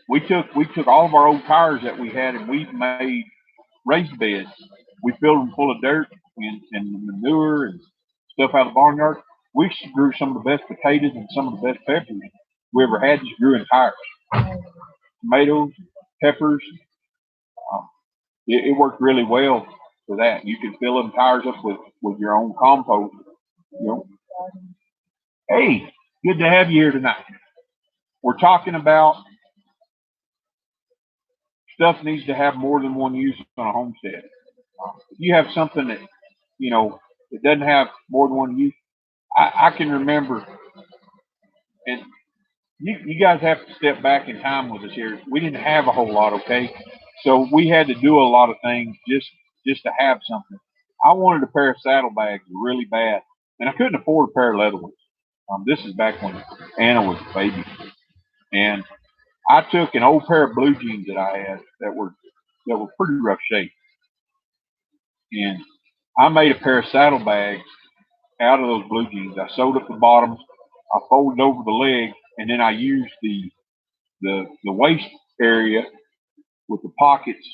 we took all of our old tires that we had and we made raised beds. We filled them full of dirt and manure and stuff out of the barnyard. We grew some of the best potatoes and some of the best peppers we ever had. Just grew in tires, tomatoes, peppers. Um, it worked really well for that. You can fill them tires up with your own compost. You know. Hey, good to have you here tonight. We're talking about stuff needs to have more than one use on a homestead. If you have something that it doesn't have more than one use, I can remember, and you guys have to step back in time with us here. We didn't have a whole lot, okay? So we had to do a lot of things just to have something. I wanted a pair of saddlebags really bad, and I couldn't afford a pair of leather ones. This is back when Anna was a baby, and I took an old pair of blue jeans that I had that were pretty rough shape, and I made a pair of saddlebags out of those blue jeans. I sewed up the bottoms, I folded over the leg, and then I used the waist area with the pockets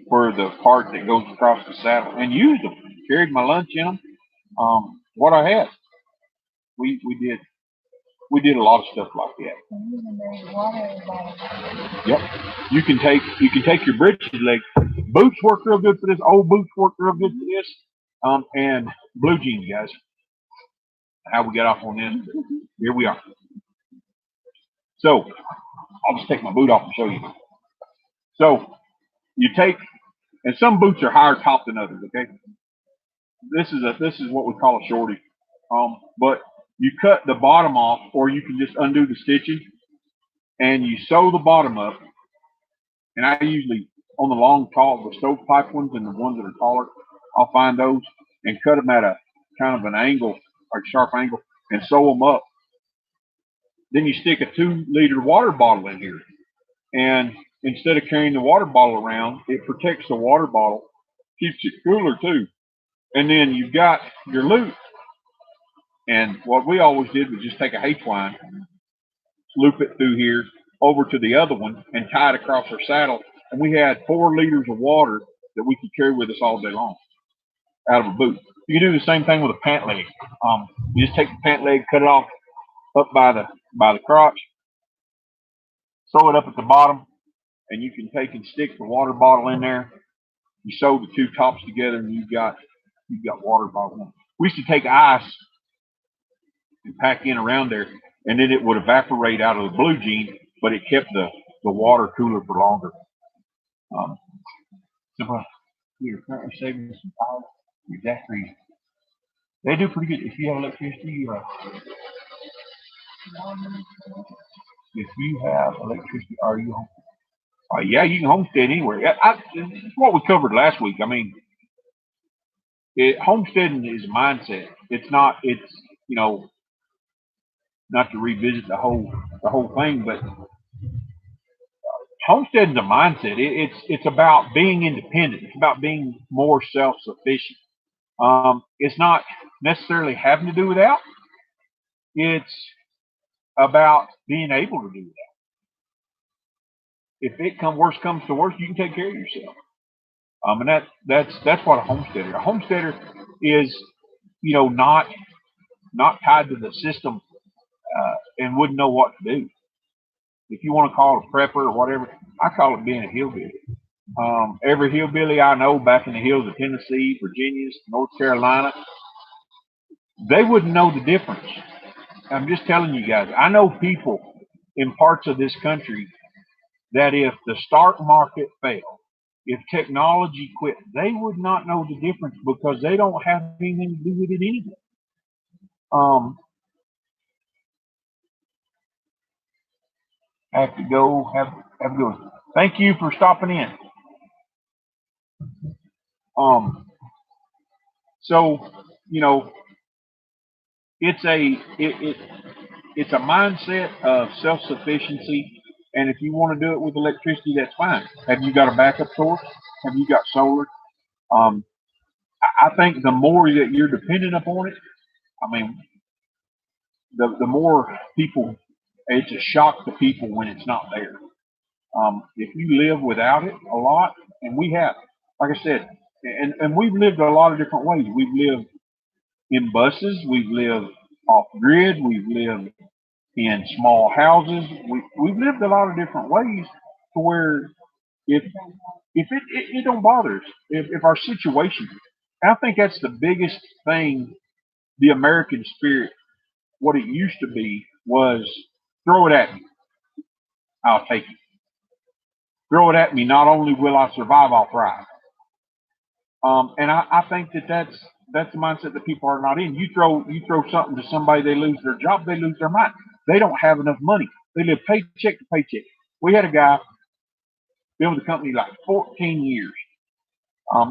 for the part that goes across the saddle, and used them. Carried my lunch in them. What I had, we did a lot of stuff like that. Yep. You can take your britches leg. Boots work real good for this. Old boots work real good for this. And blue jeans, guys. How we got off on this? Here we are. So I'll just take my boot off and show you. So you take, and some boots are higher top than others. Okay, this is what we call a shorty. But you cut the bottom off, or you can just undo the stitching, and you sew the bottom up. And I usually, on the long, tall, the stovepipe ones and the ones that are taller, I'll find those and cut them at a kind of an angle, or a sharp angle, and sew them up. Then you stick a 2-liter water bottle in here. And instead of carrying the water bottle around, it protects the water bottle, keeps it cooler too. And then you've got your loop. And what we always did was just take a Hitch line, loop it through here over to the other one, and tie it across our saddle. And we had 4 liters of water that we could carry with us all day long out of a boot. You can do the same thing with a pant leg. You just take the pant leg, cut it off up by the crotch, sew it up at the bottom, and you can take and stick the water bottle in there. You sew the 2 tops together, and you've got water bottle. We used to take ice and pack in around there, and then it would evaporate out of the blue jean, but it kept the water cooler for longer. So we are currently saving some power. Exactly. They do pretty good. If you have electricity, are you home? Yeah, you can homestead anywhere. It's what we covered last week. I mean, homesteading is a mindset. It's not. It's not to revisit the whole thing, but homesteading is a mindset. It's about being independent. It's about being more self-sufficient. It's not necessarily having to do without. It's about being able to do that. If worst comes to worst, you can take care of yourself. And that's what a homesteader. A homesteader is, not tied to the system and wouldn't know what to do. If you want to call it a prepper or whatever, I call it being a hillbilly. Every hillbilly I know back in the hills of Tennessee, Virginia, North Carolina, they wouldn't know the difference. I'm just telling you guys. I know people in parts of this country that if the stock market failed, if technology quit, they would not know the difference because they don't have anything to do with it anyway. I have to go. Have a good one. Thank you for stopping in. So it's a mindset of self-sufficiency, and if you want to do it with electricity, that's fine. Have you got a backup source? Have you got solar? I think the more that you're dependent upon it, I mean, the more people, it's a shock to people when it's not there. If you live without it a lot, and we have, like I said, and we've lived a lot of different ways. We've lived in buses, we've lived off grid, we've lived in small houses. We've lived a lot of different ways to where if it don't bother us, if our situation, I think that's the biggest thing. The American spirit, what it used to be, was throw it at me, I'll take it. Throw it at me, not only will I survive, I'll thrive. And I think that's the mindset that people are not in. You throw something to somebody, they lose their job, they lose their mind. They don't have enough money. They live paycheck to paycheck. We had a guy been with the company like 14 years.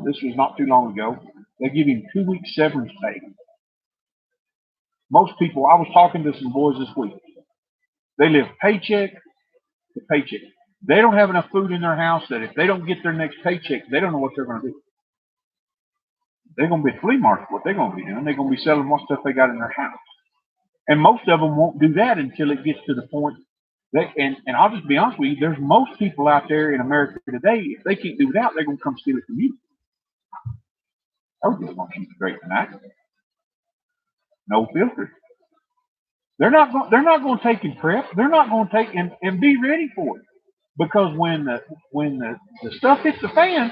This was not too long ago. They give him 2 weeks severance pay. Most people, I was talking to some boys this week. They live paycheck to paycheck. They don't have enough food in their house that if they don't get their next paycheck, they don't know what they're going to do. They're going to be at flea market. What they're going to be doing, they're going to be selling what stuff they got in their house. And most of them won't do that until it gets to the point that, and I'll just be honest with you, there's most people out there in America today, if they can't do without, they're going to come steal it from you. Oh, just want to keep it straight tonight. No filter. They're not going to take and prep. They're not going to take and be ready for it. Because when the stuff hits the fan,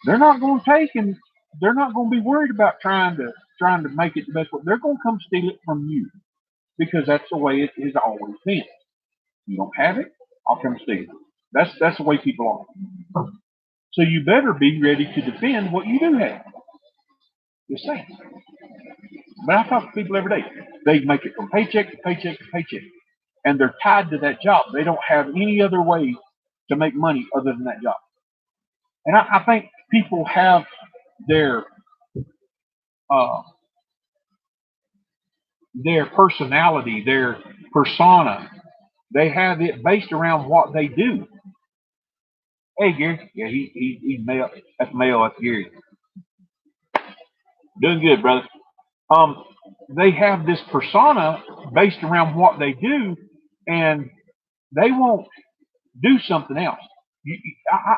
they're not going to take and they're not going to be worried about trying to make it the best way. They're going to come steal it from you because that's the way it has always been. You don't have it, I'll come steal it. That's the way people are. So you better be ready to defend what you do have. Just saying. But I talk to people every day. They make it from paycheck to paycheck to paycheck. And they're tied to that job. They don't have any other way to make money other than that job. And I think people have their personality, their persona. They have it based around what they do. Hey, Gary. Yeah, he's male. That's male. That's Gary. Doing good, brother. They have this persona based around what they do, and they won't do something else.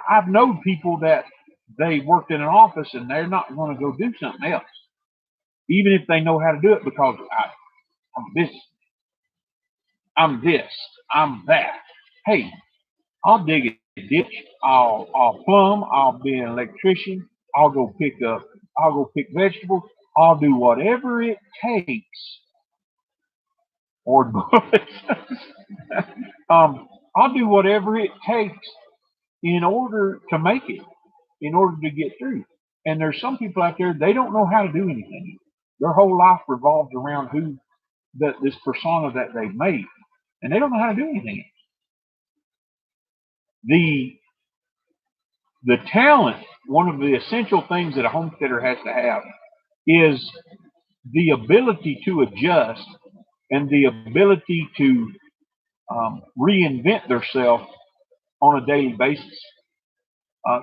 I've known people that they worked in an office and they're not going to go do something else, even if they know how to do it, because I'm this, I'm this, I'm that. Hey, I'll dig a ditch, I'll plumb, I'll be an electrician, I'll go pick vegetables, I'll do whatever it takes. Or I'll do whatever it takes in order to make it, in order to get through. And there's some people out there, they don't know how to do anything. Their whole life revolves around this persona that they've made, and they don't know how to do anything. The talent, one of the essential things that a homesteader has to have, is the ability to adjust and the ability to reinvent themselves on a daily basis.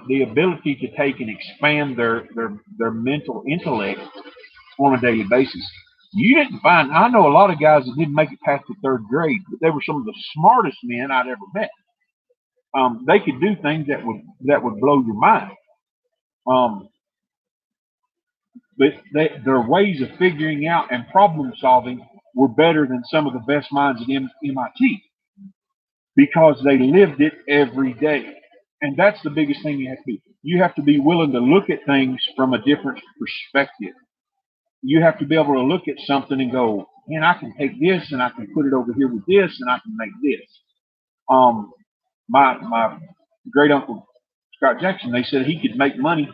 The ability to take and expand their mental intellect on a daily basis. You didn't find, I know a lot of guys that didn't make it past the third grade, but they were some of the smartest men I'd ever met. They could do things that would blow your mind. But their ways of figuring out and problem solving were better than some of the best minds at MIT, because they lived it every day. And that's the biggest thing you have to be. You have to be willing to look at things from a different perspective. You have to be able to look at something and go, man, I can take this and I can put it over here with this and I can make this. My great uncle Scott Jackson, they said he could make money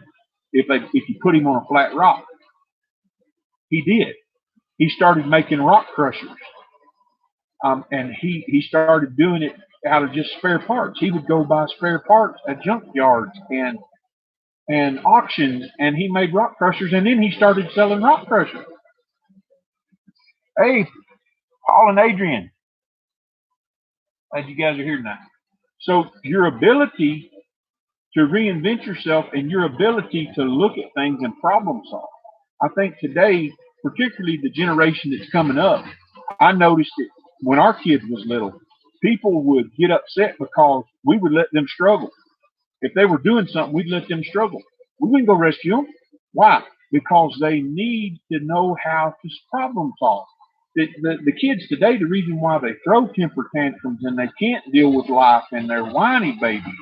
if you put him on a flat rock. He did. He started making rock crushers. And he started doing it out of just spare parts. He would go buy spare parts at junkyards and auctions, and he made rock crushers, and then he started selling rock crushers. Hey, Paul and Adrian, glad you guys are here tonight. So your ability to reinvent yourself and your ability to look at things and problem solve. I think today, particularly the generation that's coming up, I noticed it when our kid was little. People would get upset because we would let them struggle. If they were doing something, we'd let them struggle. We wouldn't go rescue them. Why? Because they need to know how to problem solve. The kids today, the reason why they throw temper tantrums and they can't deal with life and they're whiny babies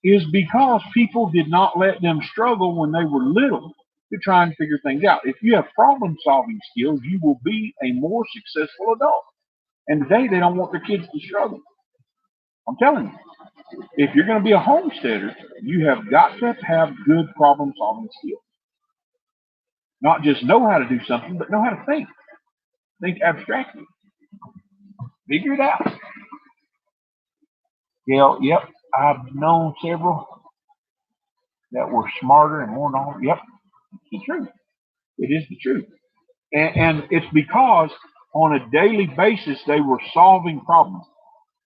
is because people did not let them struggle when they were little to try and figure things out. If you have problem solving skills, you will be a more successful adult. And today they don't want their kids to struggle. I'm telling you, if you're going to be a homesteader, you have got to have good problem solving skills. Not just know how to do something, but know how to think. Think abstractly. Figure it out. Yeah, yep. I've known several that were smarter and more knowledgeable. Yep, it's the truth. It is the truth. And it's because on a daily basis they were solving problems.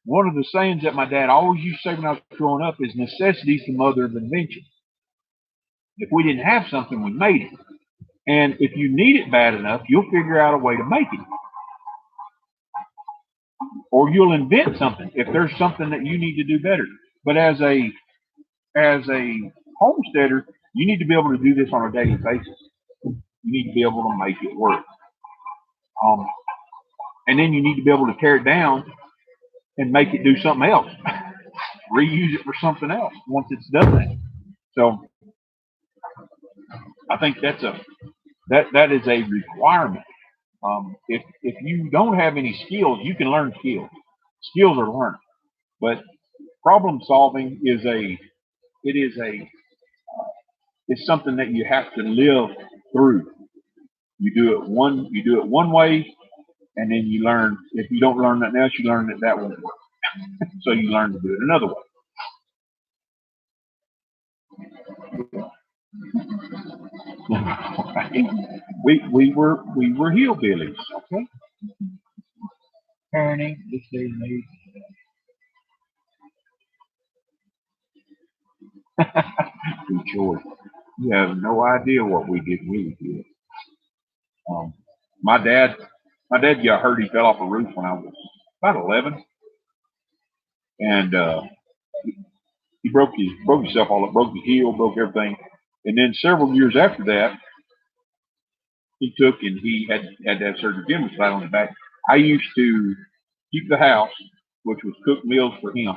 One of the sayings that my dad always used to say when I was growing up is necessity is the mother of invention. If we didn't have something, we made it. And if you need it bad enough, you'll figure out a way to make it. Or you'll invent something if there's something that you need to do better. But as a homesteader, you need to be able to do this on a daily basis. You need to be able to make it work. And then you need to be able to tear it down and make it do something else. Reuse it for something else once it's done that. So I think that is a requirement. If you don't have any skills, you can learn skills. Skills are learned. But problem solving is it's something that you have to live through. You do it one way, and then you learn. If you don't learn nothing else, you learn that won't work. So you learn to do it another way. we were hillbillies, okay? Parenting this day and age. George, you have no idea what we did when we did. Um, my dad got hurt. He fell off a roof when I was about 11, and he broke himself all up, broke his heel, broke everything. And then several years after that, he took and he had to have surgery again, was flat on his back. I used to keep the house, which was cook meals for him,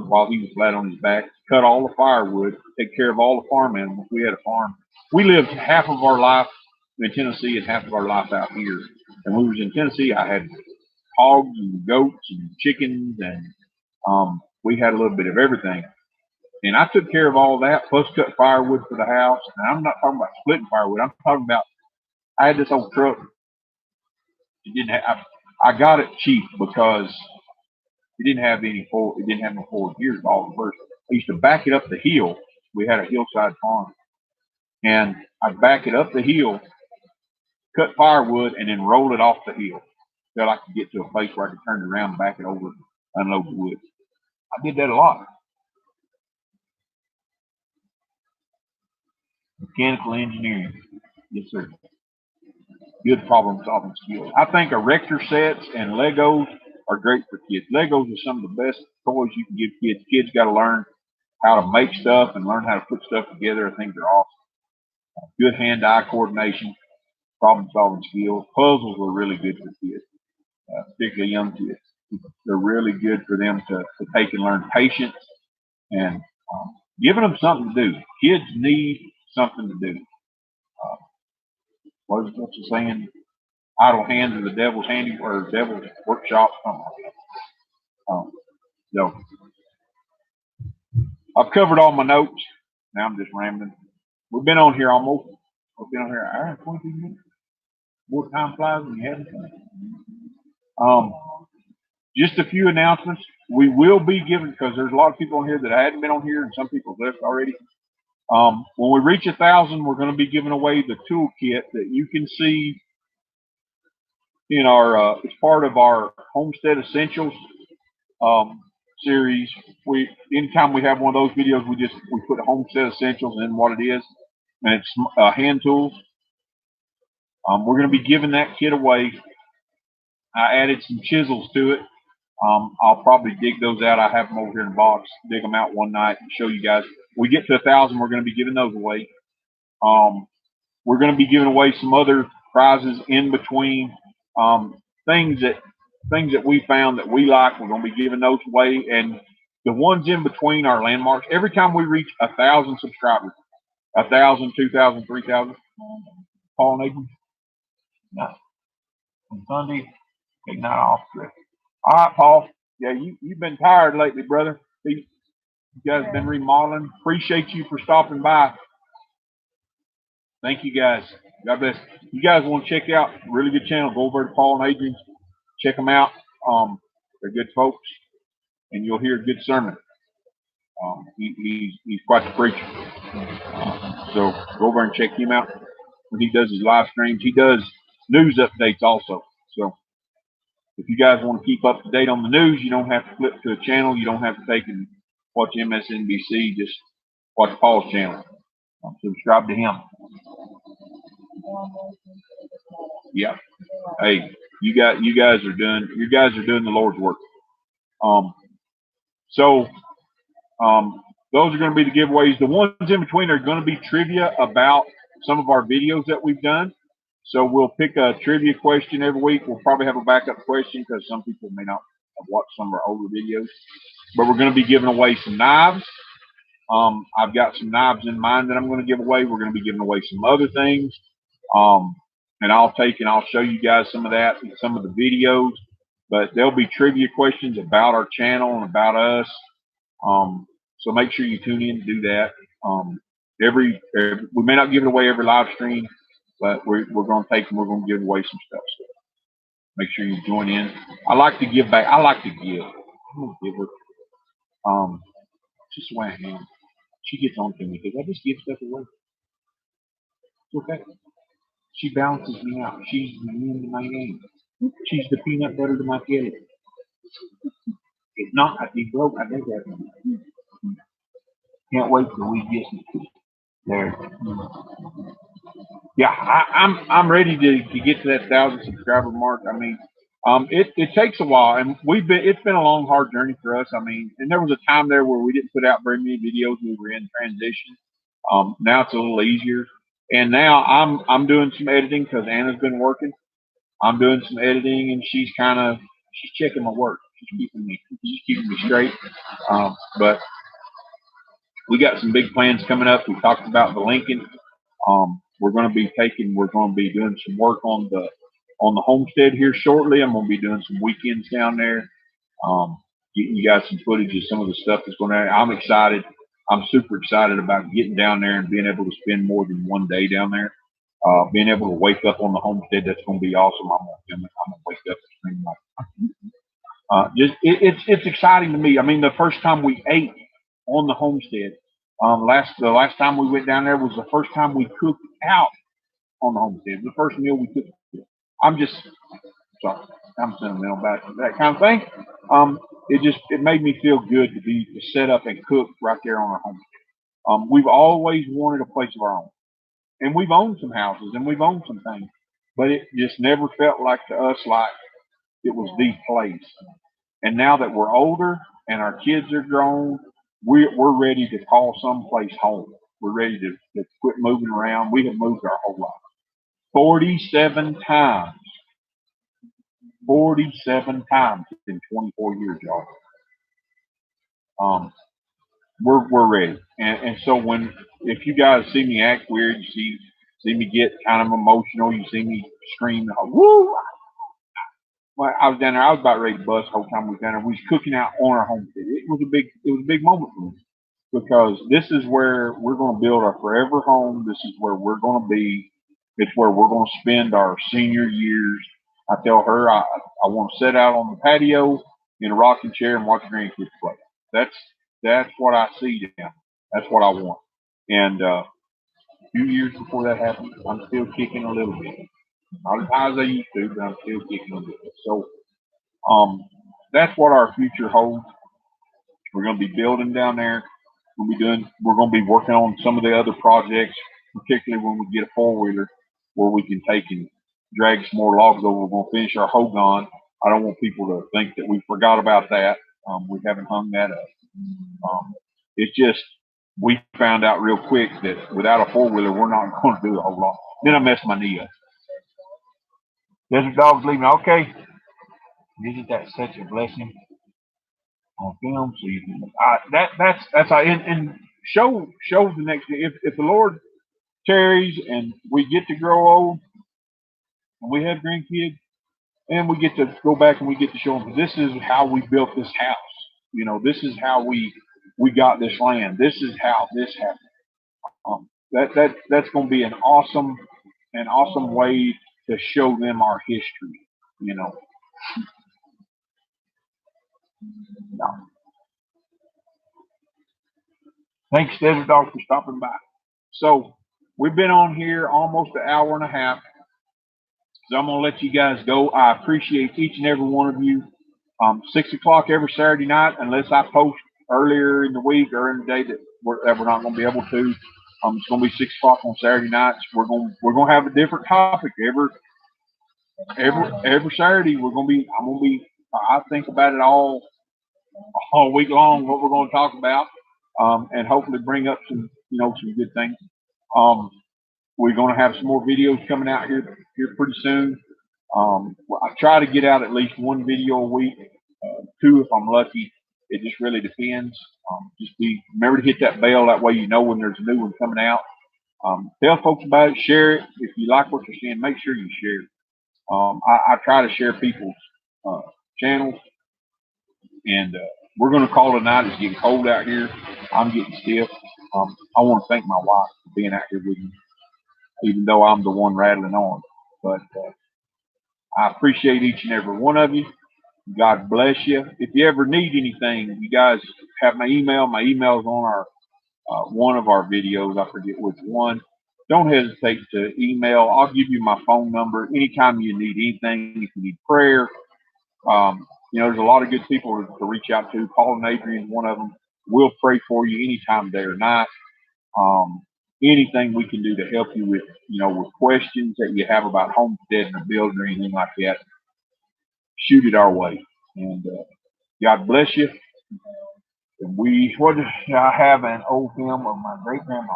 while he was flat on his back, cut all the firewood, take care of all the farm animals. We had a farm. We lived half of our life in Tennessee and half of our life out here. And when we was in Tennessee, I had hogs and goats and chickens, and we had a little bit of everything. And I took care of all that, plus cut firewood for the house. And I'm not talking about splitting firewood. I'm talking about I had this old truck. It didn't have. I got it cheap because it didn't have no forward gears all the first. I used to back it up the hill. We had a hillside farm, and I'd back it up the hill, cut firewood, and then roll it off the hill until I could get to a place where I could turn it around and back it over, unload the wood. I did that a lot. Mechanical engineering. Yes, sir. Good problem solving skills. I think erector sets and Legos are great for kids. Legos are some of the best toys you can give kids. Kids got to learn how to make stuff and learn how to put stuff together. I think they're awesome. Good hand-eye coordination, problem solving skills. Puzzles are really good for kids, particularly young kids. They're really good for them to take and learn patience and giving them something to do. Kids need something to do. What's the saying? Idle hands are the devil's handy or devil's workshop, something like that. So I've covered all my notes. Now I'm just rambling. We've been on here an hour and 22 minutes. More time flies when you're having fun. Just a few announcements. We will be giving, because there's a lot of people on here that hadn't been on here, and some people have left already. When we reach 1,000, we're going to be giving away the toolkit that you can see in our, it's part of our Homestead Essentials series. Anytime we have one of those videos, we put Homestead Essentials in what it is, and it's hand tools. We're going to be giving that kit away. I added some chisels to it. I'll probably dig those out. I have them over here in the box. Dig them out one night and show you guys. We get to 1,000, we're going to be giving those away. We're going to be giving away some other prizes in between. Things that we found that we like, we're going to be giving those away. And the ones in between are landmarks. Every time we reach 1,000 subscribers, 1,000, 2,000, 3,000. Paul and Adrian? No. On Sunday, take night off trip. All right, Paul. Yeah, you've been tired lately, brother. You guys have been remodeling. Appreciate you for stopping by. Thank you, guys. God bless. You guys want to check out a really good channel, go over to Paul and Adrian's. Check them out. They're good folks, and you'll hear a good sermon. He's quite the preacher. So go over and check him out when he does his live streams. He does news updates also. So if you guys want to keep up to date on the news, you don't have to flip to a channel. You don't have to take and watch MSNBC. Just watch Paul's channel. Subscribe to him. Yeah. Hey, you guys are doing the Lord's work. So those are going to be the giveaways. The ones in between are going to be trivia about some of our videos that we've done. So we'll pick a trivia question every week. We'll probably have a backup question because some people may not have watched some of our older videos. But we're going to be giving away some knives. I've got some knives in mind that I'm going to give away. We're going to be giving away some other things. And I'll show you guys some of that in some of the videos. but there'll be trivia questions about our channel and about us. So make sure you tune in to do that. We may not give it away every live stream, but we're going to take and we're going to give away some stuff. So make sure you join in. I like to give back. I like to give. I'm going to give her. Just the way I am. She gets on to me because I just give stuff away. It's okay. She balances me out. She's the yin to my yang. She's the peanut butter to my jelly. If not, I'd be broke. I'd never have money. Can't wait till we get there. Yeah, I'm ready to get to that 1,000 subscriber mark. I mean, it takes a while, and it's been a long, hard journey for us. I mean, and there was a time there where we didn't put out very many videos. We were in transition. Now it's a little easier, and now I'm doing some editing because Anna's been working. I'm doing some editing, and she's checking my work. She's keeping me straight. But we got some big plans coming up. We talked about the Lincoln. We're going to be doing some work on the homestead here shortly. I'm going to be doing some weekends down there. Getting you guys some footage of some of the stuff that's going on. I'm excited. I'm super excited about getting down there and being able to spend more than one day down there. Being able to wake up on the homestead, that's going to be awesome. I'm going to wake up and scream like, it's exciting to me. I mean, the first time we ate on the homestead, the last time we went down there was the first time we cooked out on the homestead. The first meal we cooked. I'm sentimental about that kind of thing. It made me feel good to set up and cook right there on our homestead. We've always wanted a place of our own, and we've owned some houses and we've owned some things, but it just never felt like to us like it was the place. And now that we're older and our kids are grown, we're ready to call someplace home. We're ready to quit moving around. We have moved our whole life. 47 times. 47 times in 24 years, y'all. We're ready. And so if you guys see me act weird, you see me get kind of emotional, you see me scream, woo! Well, I was down there. I was about ready to bust the whole time we was down there. We was cooking out on our homestead. It was a big moment for me because this is where we're going to build our forever home. This is where we're going to be. It's where we're going to spend our senior years. I tell her I want to sit out on the patio in a rocking chair and watch grandkids play. That's what I see now. That's what I want. And a few years before that happened, I'm still kicking a little bit. Not as high as I used to, but I'm still kicking a little bit. So that's what our future holds. We're going to be building down there. We're going to be working on some of the other projects, particularly when we get a four-wheeler where we can take and drag some more logs over. We're going to finish our hogan. I don't want people to think that we forgot about that. We haven't hung that up. It's just we found out real quick that without a four-wheeler, we're not going to do a whole lot. Then I messed my knee up. Desert dog's leaving. Okay. Isn't that such a blessing on film? So you can, that's how, and show the next day. If the Lord tarries and we get to grow old and we have grandkids and we get to go back and we get to show them, this is how we built this house. You know, this is how we got this land. This is how this happened. That's going to be an awesome way to show them our history. You know. No. Thanks, Desert Dog, for stopping by. So we've been on here almost an hour and a half. So I'm going to let you guys go. I appreciate each and every one of you. 6 o'clock every Saturday night, unless I post earlier in the week or in the day that we're not going to be able to. It's going to be 6 o'clock on Saturday nights. We're going to have a different topic every Saturday. I'm going to be. I think about it all week long what we're going to talk about, and hopefully bring up some good things. We're going to have some more videos coming out here pretty soon. I try to get out at least one video a week, 2 if I'm lucky. It just really depends. Remember to hit that bell. That way you know when there's a new one coming out. Tell folks about it. Share it. If you like what you're seeing, make sure you share it. I try to share people's channels. And we're going to call it a night. It's getting cold out here. I'm getting stiff. I want to thank my wife for being out here with me, even though I'm the one rattling on. But I appreciate each and every one of you. God bless you. If you ever need anything, you guys have my email. My email is on our one of our videos. I forget which one. Don't hesitate to email. I'll give you my phone number anytime you need anything. If you need prayer, there's a lot of good people to reach out to. Paul and Adrian, one of them. We'll pray for you anytime, day or night. Anything we can do to help you with, with questions that you have about homestead and building or anything like that, shoot it our way. And God bless you. And I have an old film of my great grandma.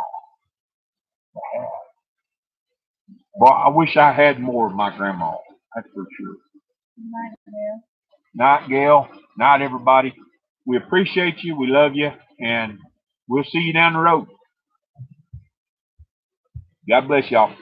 Well, I wish I had more of my grandma. That's for sure. Night, Gail. Night, everybody. We appreciate you. We love you. And we'll see you down the road. God bless y'all.